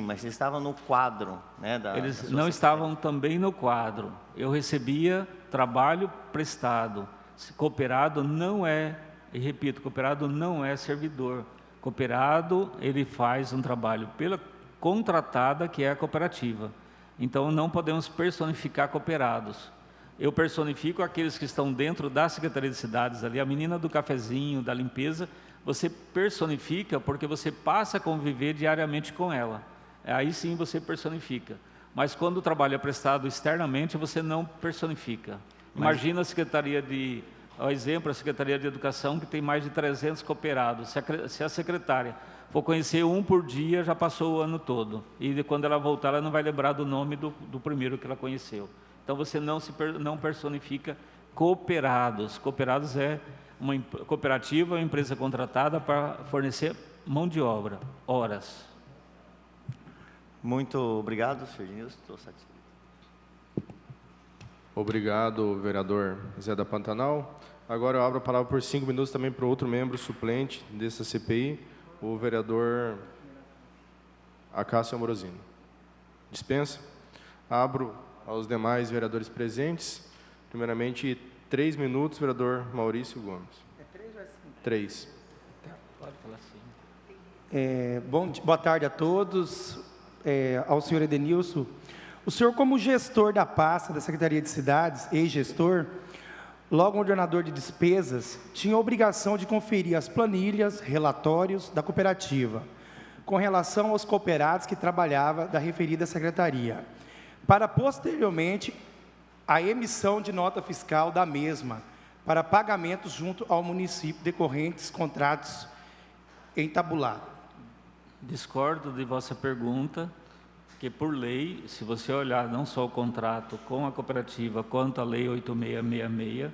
Mas eles estavam no quadro, né? Eles não estavam também no quadro. Eu recebia trabalho prestado. Cooperado não é, e repito, cooperado não é servidor. Cooperado, ele faz um trabalho pela contratada, que é a cooperativa. Então não podemos personificar cooperados. Eu personifico aqueles que estão dentro da Secretaria de Cidades, ali, a menina do cafezinho, da limpeza, você personifica porque você passa a conviver diariamente com ela. Aí sim você personifica. Mas quando o trabalho é prestado externamente, você não personifica. Imagina a Secretaria de... Ao exemplo, a Secretaria de Educação, que tem mais de 300 cooperados. Se a secretária for conhecer um por dia, já passou o ano todo. E quando ela voltar, ela não vai lembrar do nome do primeiro que ela conheceu. Então, você não personifica cooperados. Cooperados é uma cooperativa, uma empresa contratada para fornecer mão de obra, horas. Muito obrigado, senhor Ednilson, estou satisfeito. Obrigado, vereador Zé da Pantanal. Agora eu abro a palavra por 5 minutos também para outro membro suplente dessa CPI, o vereador Acácio Ambrosini. Dispensa. Abro aos demais vereadores presentes. Primeiramente, 3 minutos, vereador Maurício Gomes. É 3 ou é 5? 3. Pode falar assim. Boa tarde a todos. Ao senhor Edenilson, O senhor, como gestor da pasta da Secretaria de Cidades, ex-gestor, logo ordenador de despesas, tinha a obrigação de conferir as planilhas, relatórios da cooperativa, com relação aos cooperados que trabalhavam da referida secretaria, para posteriormente a emissão de nota fiscal da mesma, para pagamentos junto ao município decorrentes contratos entabulados. Discordo de vossa pergunta, que por lei, se você olhar não só o contrato com a cooperativa, quanto a lei 8666,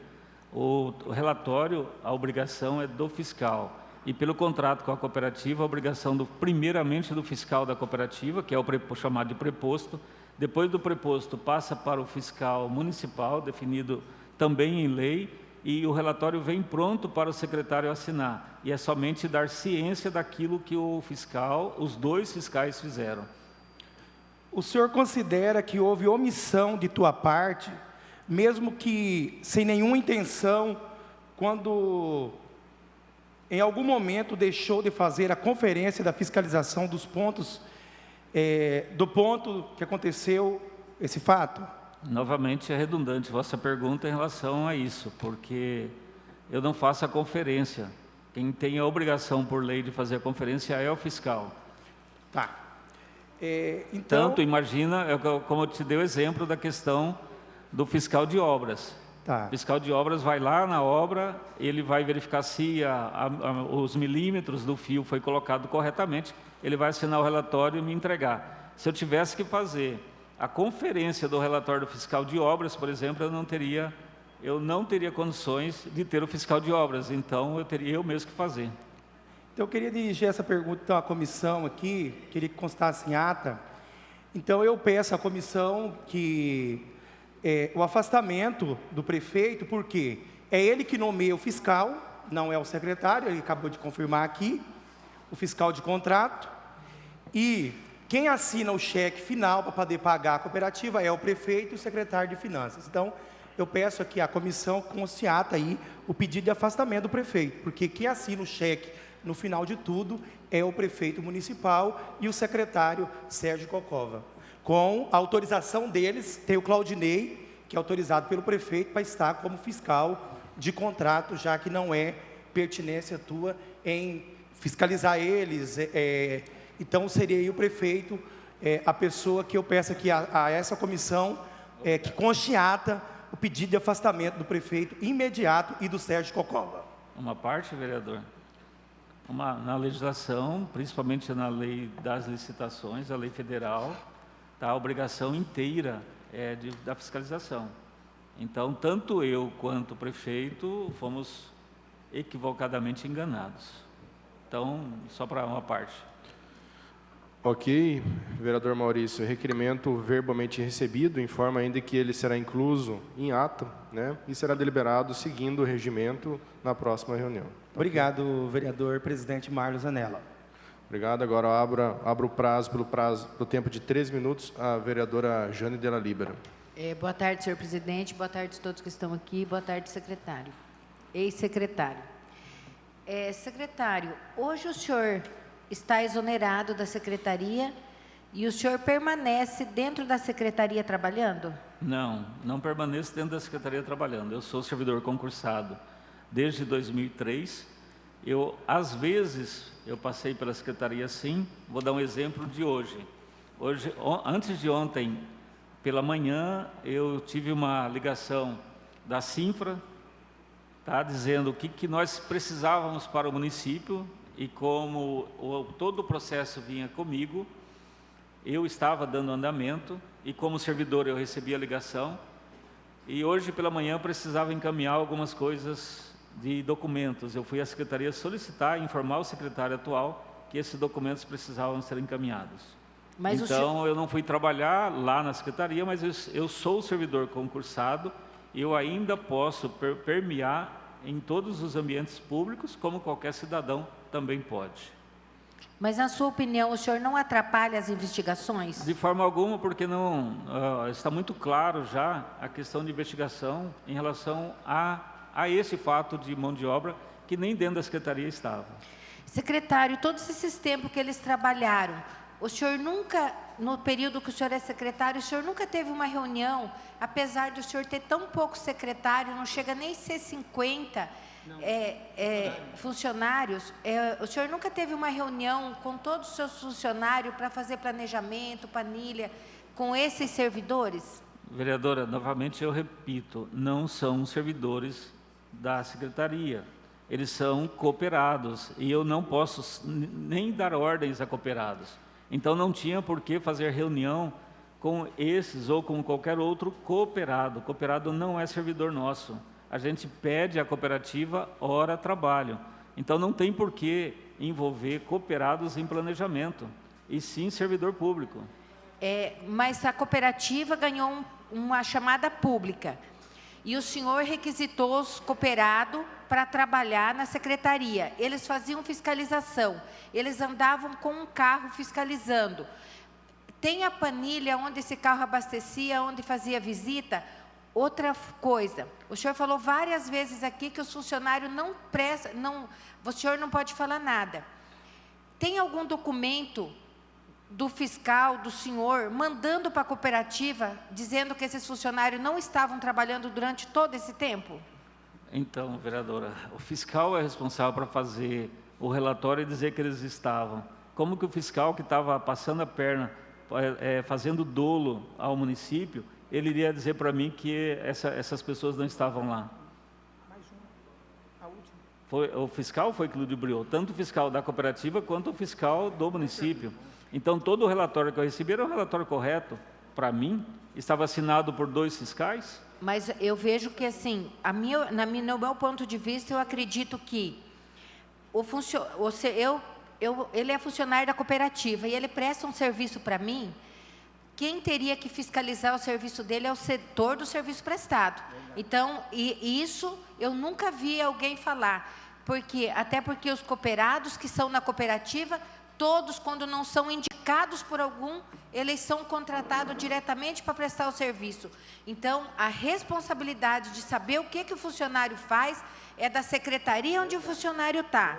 o relatório, a obrigação é do fiscal. E pelo contrato com a cooperativa, a obrigação primeiramente do fiscal da cooperativa, que é o chamado de preposto. Depois do preposto, passa para o fiscal municipal, definido também em lei, e o relatório vem pronto para o secretário assinar. E é somente dar ciência daquilo que o fiscal, os dois fiscais fizeram. O senhor considera que houve omissão de tua parte, mesmo que sem nenhuma intenção, quando em algum momento deixou de fazer a conferência da fiscalização dos pontos, do ponto que aconteceu esse fato? Novamente é redundante vossa pergunta em relação a isso, porque eu não faço a conferência. Quem tem a obrigação por lei de fazer a conferência é o fiscal. Tá. Então, Tanto, imagina, como eu te dei o exemplo da questão do fiscal de obras. Tá. O fiscal de obras vai lá na obra, ele vai verificar se os milímetros do fio foi colocado corretamente, ele vai assinar o relatório e me entregar. Se eu tivesse que fazer a conferência do relatório do fiscal de obras, por exemplo, eu não teria condições de ter o fiscal de obras, então eu teria eu mesmo que fazer. Então, eu queria dirigir essa pergunta à comissão aqui, queria que constasse em ata. Então, eu peço à comissão que o afastamento do prefeito, porque é ele que nomeia o fiscal, não é o secretário, ele acabou de confirmar aqui, o fiscal de contrato, e quem assina o cheque final para poder pagar a cooperativa é o prefeito e o secretário de finanças. Então, eu peço aqui à comissão que conste em ata aí o pedido de afastamento do prefeito, porque quem assina o cheque no final de tudo é o prefeito municipal e o secretário Sérgio Cocova. Com a autorização deles, tem o Claudinei, que é autorizado pelo prefeito para estar como fiscal de contrato, já que não é pertinência tua em fiscalizar eles. Então, seria aí o prefeito, a pessoa que eu peço aqui a essa comissão, que conste em ata o pedido de afastamento do prefeito imediato e do Sérgio Cocova. Uma parte, vereador? Na legislação, principalmente na lei das licitações, a lei federal, está a obrigação inteira da fiscalização. Então, tanto eu quanto o prefeito fomos equivocadamente enganados. Então, só para uma parte. Ok, vereador Maurício, requerimento verbalmente recebido, informa ainda que ele será incluso em ata, né, e será deliberado seguindo o regimento na próxima reunião. Obrigado, vereador presidente Marlos Zanella. Obrigado. Agora abro o prazo, pelo tempo de 3 minutos, a vereadora Jane Della Libera. Boa tarde, senhor presidente, boa tarde a todos que estão aqui, boa tarde, secretário. Ex-secretário. Secretário, hoje o senhor está exonerado da secretaria e o senhor permanece dentro da secretaria trabalhando? Não permaneço dentro da secretaria trabalhando. Eu sou servidor concursado desde 2003. Às vezes, eu passei pela secretaria sim. Vou dar um exemplo de hoje. Antes de ontem, pela manhã, eu tive uma ligação da Sinfra, dizendo o que nós precisávamos para o município. E como todo o processo vinha comigo, eu estava dando andamento, e como servidor eu recebi a ligação, e hoje pela manhã eu precisava encaminhar algumas coisas de documentos. Eu fui à secretaria solicitar, informar o secretário atual que esses documentos precisavam ser encaminhados. Então, eu não fui trabalhar lá na secretaria, mas eu sou servidor concursado, e eu ainda posso permear em todos os ambientes públicos, como qualquer cidadão também pode. Mas, na sua opinião, o senhor não atrapalha as investigações? De forma alguma, porque não está muito claro já a questão de investigação em relação a esse fato de mão de obra que nem dentro da secretaria estava. Secretário, todos esses tempos que eles trabalharam, o senhor nunca, no período que o senhor é secretário, o senhor nunca teve uma reunião, apesar de o senhor ter tão pouco secretário, não chega nem a ser 50 funcionários, o senhor nunca teve uma reunião com todos os seus funcionários para fazer planejamento, planilha, com esses servidores? Vereadora, novamente eu repito, não são servidores da secretaria, eles são cooperados, e eu não posso nem dar ordens a cooperados. Então não tinha por que fazer reunião com esses ou com qualquer outro cooperado. Cooperado não é servidor nosso. A gente pede à cooperativa hora trabalho. Então não tem por que envolver cooperados em planejamento, e sim servidor público. Mas a cooperativa ganhou uma chamada pública e o senhor requisitou os cooperados para trabalhar na secretaria. Eles faziam fiscalização, eles andavam com um carro fiscalizando. Tem a planilha onde esse carro abastecia, onde fazia visita. Outra coisa, o senhor falou várias vezes aqui que os funcionários não prestam, o senhor não pode falar nada. Tem algum documento do fiscal, do senhor, mandando para a cooperativa, dizendo que esses funcionários não estavam trabalhando durante todo esse tempo? Então, vereadora, o fiscal é responsável para fazer o relatório e dizer que eles estavam. Como que o fiscal que estava passando a perna, fazendo dolo ao município, ele iria dizer para mim que essas pessoas não estavam lá? O fiscal foi que ludibriou, tanto o fiscal da cooperativa quanto o fiscal do município. Então, todo o relatório que eu recebi era um relatório correto para mim, estava assinado por 2 fiscais. Mas eu vejo que, assim, no meu ponto de vista, eu acredito que ele é funcionário da cooperativa e ele presta um serviço para mim. Quem teria que fiscalizar o serviço dele é o setor do serviço prestado. Então, isso eu nunca vi alguém falar, até porque os cooperados que são na cooperativa, todos, quando não são indicados por algum, eles são contratados diretamente para prestar o serviço. Então, a responsabilidade de saber o que o funcionário faz é da secretaria onde o funcionário está.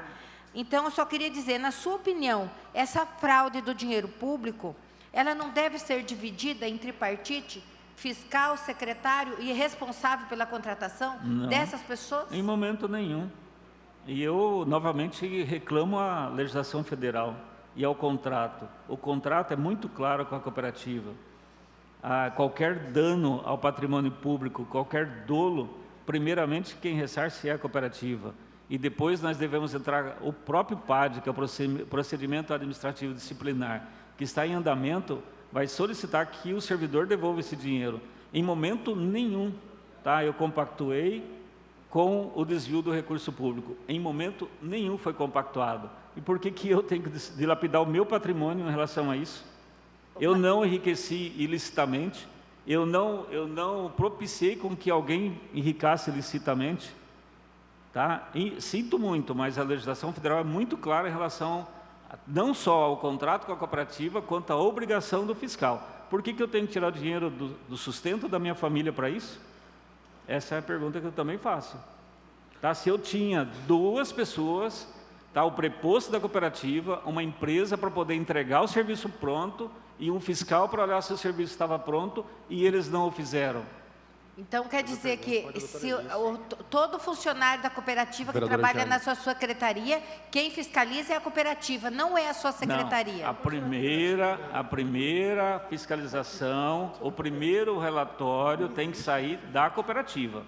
Então, eu só queria dizer, na sua opinião, essa fraude do dinheiro público, ela não deve ser dividida em tripartite, fiscal, secretário e responsável pela contratação dessas pessoas? Em momento nenhum. E eu, novamente, reclamo a legislação federal e ao contrato. O contrato é muito claro com a cooperativa. Qualquer dano ao patrimônio público, qualquer dolo, primeiramente quem ressarce é a cooperativa. E depois nós devemos entrar, o próprio PAD, que é o procedimento administrativo disciplinar, que está em andamento, vai solicitar que o servidor devolva esse dinheiro. Em momento nenhum, tá? Eu compactuei com o desvio do recurso público. Em momento nenhum foi compactuado. E por que eu tenho que dilapidar o meu patrimônio em relação a isso? Eu não enriqueci ilicitamente, eu não propiciei com que alguém enriqueça ilicitamente. Tá? E sinto muito, mas a legislação federal é muito clara em relação não só ao contrato com a cooperativa, quanto à obrigação do fiscal. Por que eu tenho que tirar o dinheiro do sustento da minha família para isso? Essa é a pergunta que eu também faço. Tá? Se eu tinha 2 pessoas, tá? O preposto da cooperativa, uma empresa para poder entregar o serviço pronto e um fiscal para olhar se o serviço estava pronto e eles não o fizeram. Então, quer dizer que se todo funcionário da cooperativa que trabalha na sua secretaria, quem fiscaliza é a cooperativa, não é a sua secretaria? Não, a primeira fiscalização, o primeiro relatório tem que sair da cooperativa.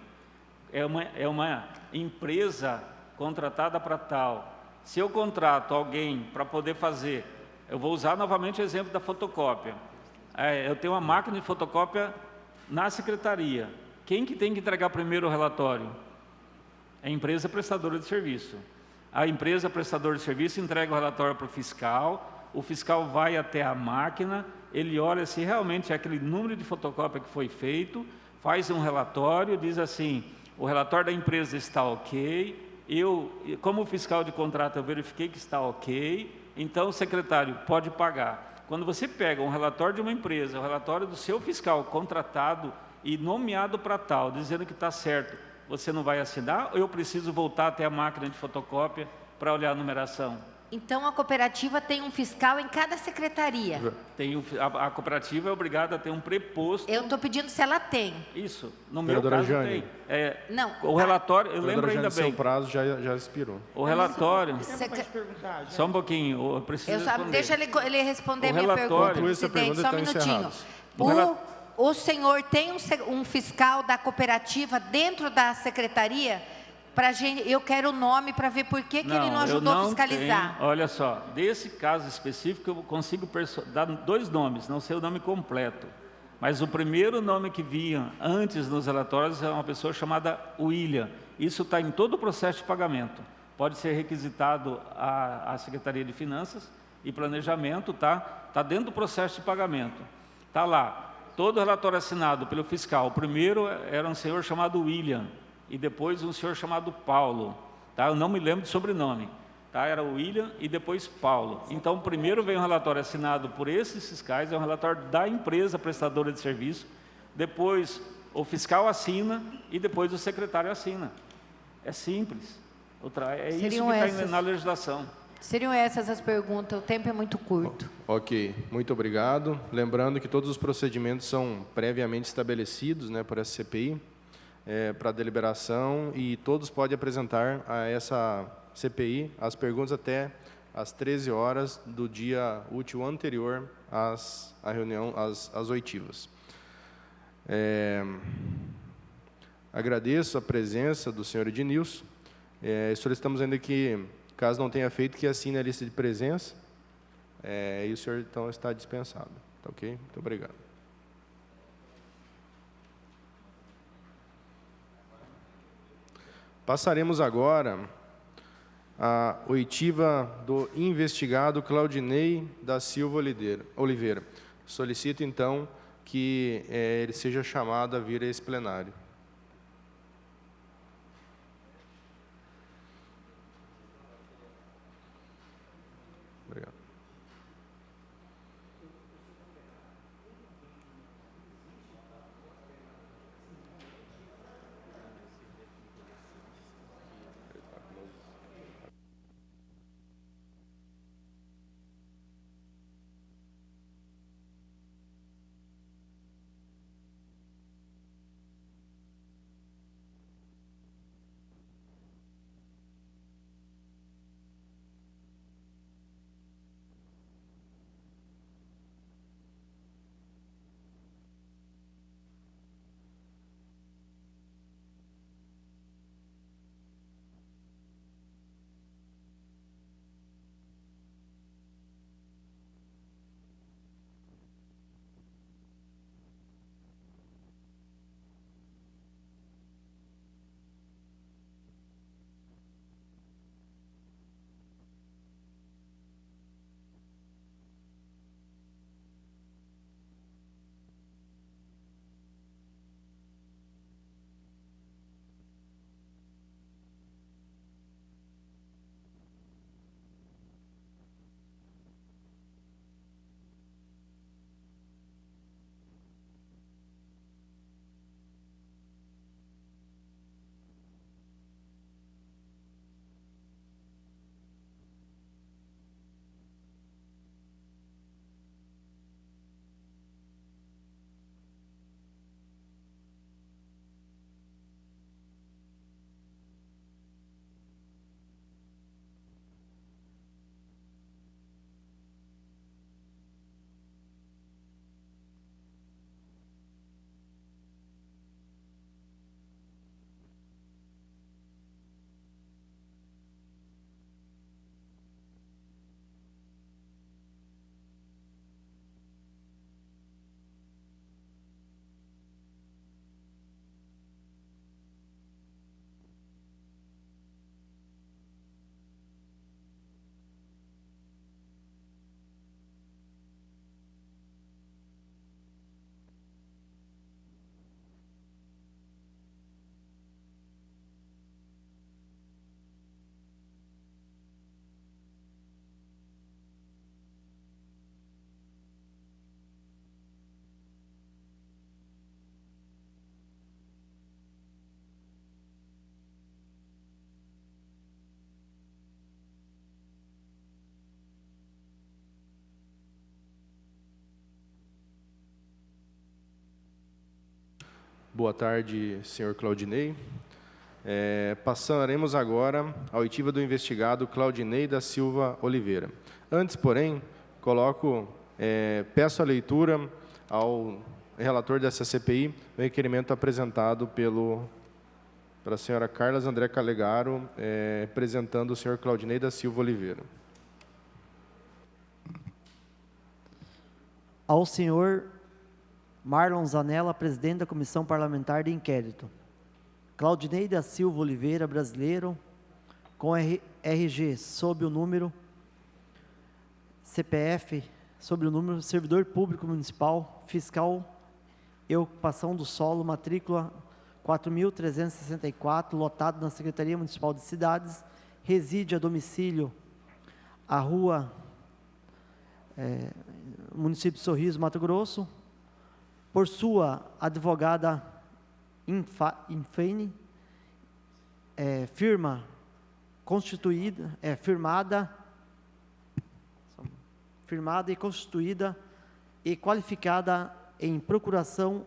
É uma empresa contratada para tal. Se eu contrato alguém para poder fazer, eu vou usar novamente o exemplo da fotocópia. Eu tenho uma máquina de fotocópia na secretaria. Quem que tem que entregar primeiro o relatório? É a empresa prestadora de serviço. A empresa prestadora de serviço entrega o relatório para o fiscal vai até a máquina, ele olha se realmente é aquele número de fotocópia que foi feito, faz um relatório, diz assim, o relatório da empresa está ok, como fiscal de contrato, eu verifiquei que está ok, então o secretário pode pagar. Quando você pega um relatório de uma empresa, o relatório do seu fiscal contratado e nomeado para tal, dizendo que está certo, você não vai assinar ou eu preciso voltar até a máquina de fotocópia para olhar a numeração? Então, a cooperativa tem um fiscal em cada secretaria. A cooperativa é obrigada a ter um preposto. Eu estou pedindo se ela tem. Isso, no meu Vereadora caso Jane. tem. Não. O relatório, eu Vereadora lembro ainda Jane, seu bem. prazo já expirou. O relatório, Perguntar, só um pouquinho, eu preciso responder. Deixa ele responder O minha relatório- pergunta, Conclui essa presidente, pergunta, só um estão minutinho. encerrados. O senhor tem um fiscal da cooperativa dentro da secretaria? Eu quero o nome para ver por que ele não eu ajudou a não fiscalizar. tenho. Olha só, desse caso específico eu consigo dar 2 nomes, não sei o nome completo. Mas o primeiro nome que vinha antes nos relatórios é uma pessoa chamada William. Isso está em todo o processo de pagamento. Pode ser requisitado à Secretaria de Finanças e Planejamento, tá? Está dentro do processo de pagamento. Está lá, todo o relatório assinado pelo fiscal. O primeiro era um senhor chamado William e depois um senhor chamado Paulo. Tá? Eu não me lembro de sobrenome. Tá? Era o William e depois Paulo. Então, primeiro vem um relatório assinado por esses fiscais, é um relatório da empresa prestadora de serviço. Depois, o fiscal assina e depois o secretário assina. É simples. É isso que está na legislação. Seriam essas as perguntas, o tempo é muito curto. Ok, muito obrigado. Lembrando que todos os procedimentos são previamente estabelecidos, né, por essa CPI, para deliberação, e todos podem apresentar a essa CPI as perguntas até às 13 horas do dia útil anterior à reunião, às oitivas. Agradeço a presença do senhor Ednilson. Solicitamos ainda que, caso não tenha feito, que assine a lista de presença. E o senhor, então, está dispensado. Tá ok? Muito obrigado. Passaremos agora à oitiva do investigado Claudinei da Silva Oliveira. Solicito, então, que ele seja chamado a vir a esse plenário. Obrigado. Boa tarde, senhor Claudinei. Passaremos agora à oitiva do investigado Claudinei da Silva Oliveira. Antes, porém, peço a leitura ao relator dessa CPI o requerimento apresentado pela senhora Carla André Calegaro, representando o senhor Claudinei da Silva Oliveira. Ao senhor Marlon Zanella, presidente da Comissão Parlamentar de Inquérito. Claudinei da Silva Oliveira, brasileiro, com RG sob o número, CPF sob o número, servidor público municipal, fiscal e ocupação do solo, matrícula 4.364, lotado na Secretaria Municipal de Cidades, reside a domicílio, a rua, município de Sorriso, Mato Grosso, por sua advogada Infene, firma constituída, firmada e constituída e qualificada em procuração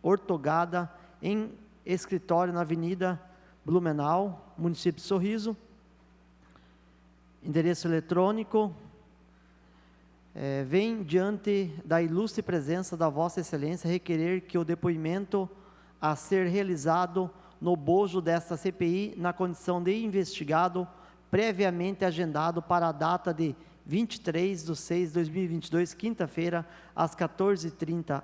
ortogada em escritório na Avenida Blumenau, município de Sorriso, endereço eletrônico. Vem diante da ilustre presença da Vossa Excelência requerer que o depoimento a ser realizado no bojo desta CPI, na condição de investigado, previamente agendado para a data de 23/6/2022, quinta-feira, às 14h30,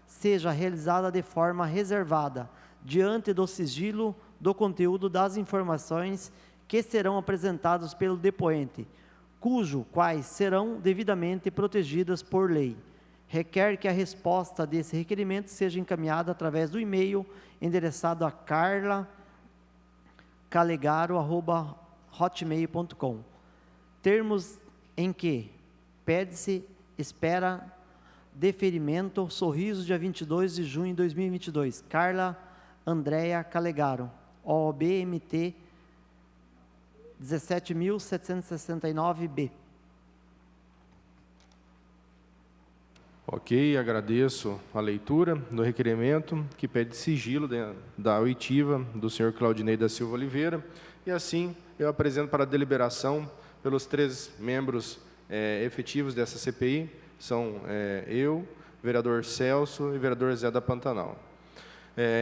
seja realizada de forma reservada, diante do sigilo do conteúdo das informações que serão apresentadas pelo depoente, quais serão devidamente protegidas por lei. Requer que a resposta desse requerimento seja encaminhada através do e-mail endereçado a carlacalegaro@hotmail.com. Termos em que pede-se espera deferimento, Sorriso, dia 22 de junho de 2022. Carla Andréa Calegaro, OBMT 17.769B. Ok, agradeço a leitura do requerimento, que pede sigilo da oitiva do senhor Claudinei da Silva Oliveira, e assim eu apresento para deliberação pelos 3 membros efetivos dessa CPI, são eu, vereador Celso e vereador Zé da Pantanal.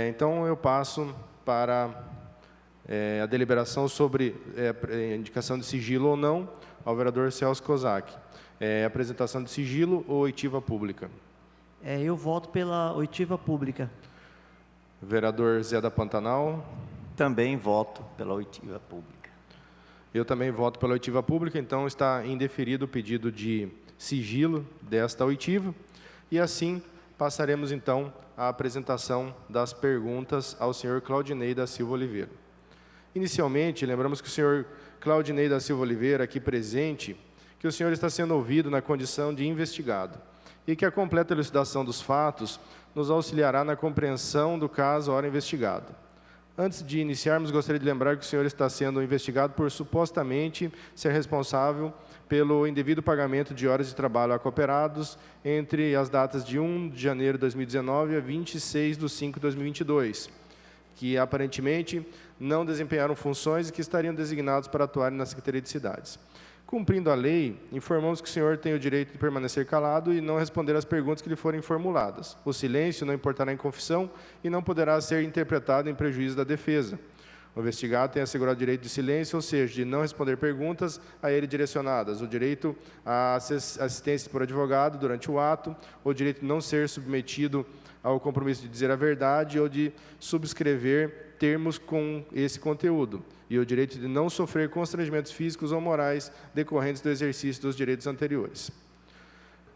Então, eu passo para a deliberação sobre indicação de sigilo ou não ao vereador Celso Kozak. Apresentação de sigilo ou oitiva pública? Eu voto pela oitiva pública. Vereador Zé da Pantanal? Também voto pela oitiva pública. Eu também voto pela oitiva pública, então está indeferido o pedido de sigilo desta oitiva. E assim, passaremos então à apresentação das perguntas ao senhor Claudinei da Silva Oliveira. Inicialmente, lembramos que o senhor Claudinei da Silva Oliveira, aqui presente, que o senhor está sendo ouvido na condição de investigado e que a completa elucidação dos fatos nos auxiliará na compreensão do caso à hora investigado. Antes de iniciarmos, gostaria de lembrar que o senhor está sendo investigado por supostamente ser responsável pelo indevido pagamento de horas de trabalho a cooperados entre as datas de 1 de janeiro de 2019 a 26/5/2022, que aparentemente não desempenharam funções e que estariam designados para atuarem na Secretaria de Cidades. Cumprindo a lei, informamos que o senhor tem o direito de permanecer calado e não responder às perguntas que lhe forem formuladas. O silêncio não importará em confissão e não poderá ser interpretado em prejuízo da defesa. O investigado tem assegurado o direito de silêncio, ou seja, de não responder perguntas a ele direcionadas, o direito à assistência por advogado durante o ato, o direito de não ser submetido ao compromisso de dizer a verdade ou de subscrever termos com esse conteúdo, e o direito de não sofrer constrangimentos físicos ou morais decorrentes do exercício dos direitos anteriores.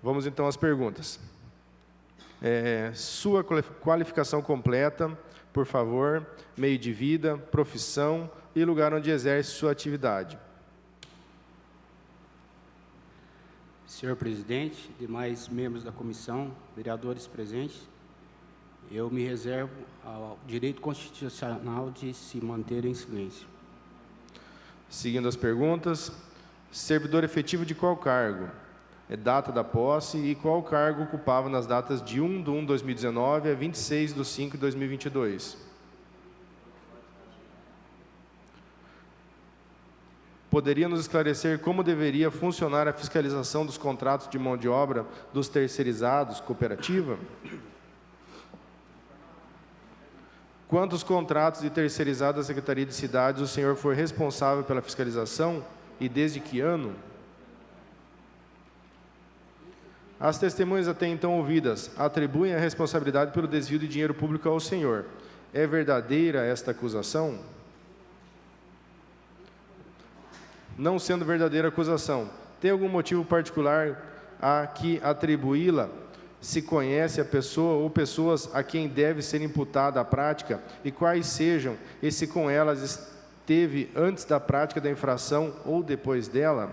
Vamos então às perguntas. Sua qualificação completa, por favor, meio de vida, profissão e lugar onde exerce sua atividade. Senhor presidente, demais membros da comissão, vereadores presentes, eu me reservo ao direito constitucional de se manter em silêncio. Seguindo as perguntas, servidor efetivo de qual cargo? data da posse e qual cargo ocupava nas datas de 1/1/2019 a 26/5/2022. Poderia nos esclarecer como deveria funcionar a fiscalização dos contratos de mão de obra dos terceirizados, cooperativa? Quantos contratos de terceirizados da Secretaria de Cidades o senhor foi responsável pela fiscalização e desde que ano? As testemunhas até então ouvidas atribuem a responsabilidade pelo desvio de dinheiro público ao senhor. É verdadeira esta acusação? Não sendo verdadeira a acusação, tem algum motivo particular a que atribuí-la? Se conhece a pessoa ou pessoas a quem deve ser imputada a prática e quais sejam, e se com elas esteve antes da prática da infração ou depois dela?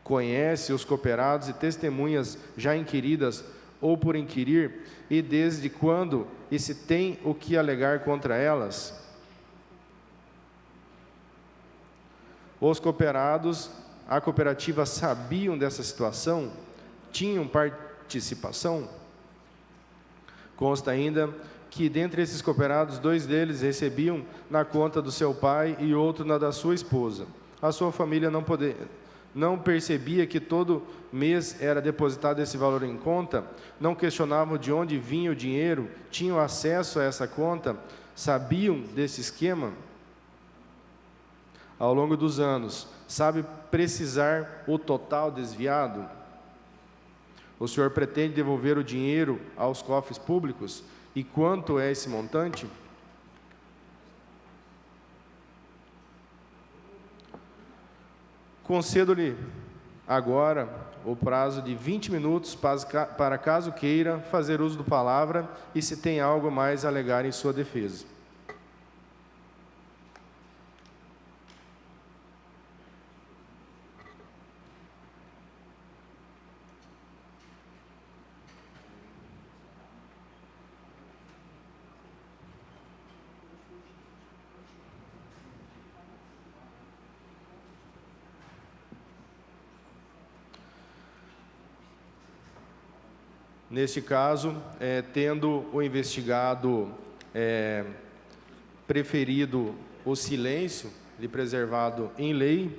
Conhece os cooperados e testemunhas já inquiridas ou por inquirir, e desde quando, e se tem o que alegar contra elas? Os cooperados, a cooperativa sabiam dessa situação? Tinham participação? Consta ainda que, dentre esses cooperados, 2 deles recebiam na conta do seu pai e outro na da sua esposa. A sua família não percebia que todo mês era depositado esse valor em conta? Não questionavam de onde vinha o dinheiro? Tinham acesso a essa conta? Sabiam desse esquema? Ao longo dos anos, sabe precisar o total desviado? O senhor pretende devolver o dinheiro aos cofres públicos? E quanto é esse montante? Concedo-lhe agora o prazo de 20 minutos para, caso queira, fazer uso da palavra e se tem algo mais a alegar em sua defesa. Neste caso, tendo o investigado preferido o silêncio, lhe preservado em lei,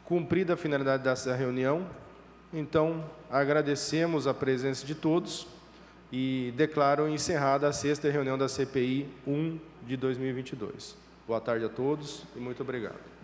cumprida a finalidade dessa reunião, então agradecemos a presença de todos e declaro encerrada a 6ª reunião da CPI 1 de 2022. Boa tarde a todos e muito obrigado.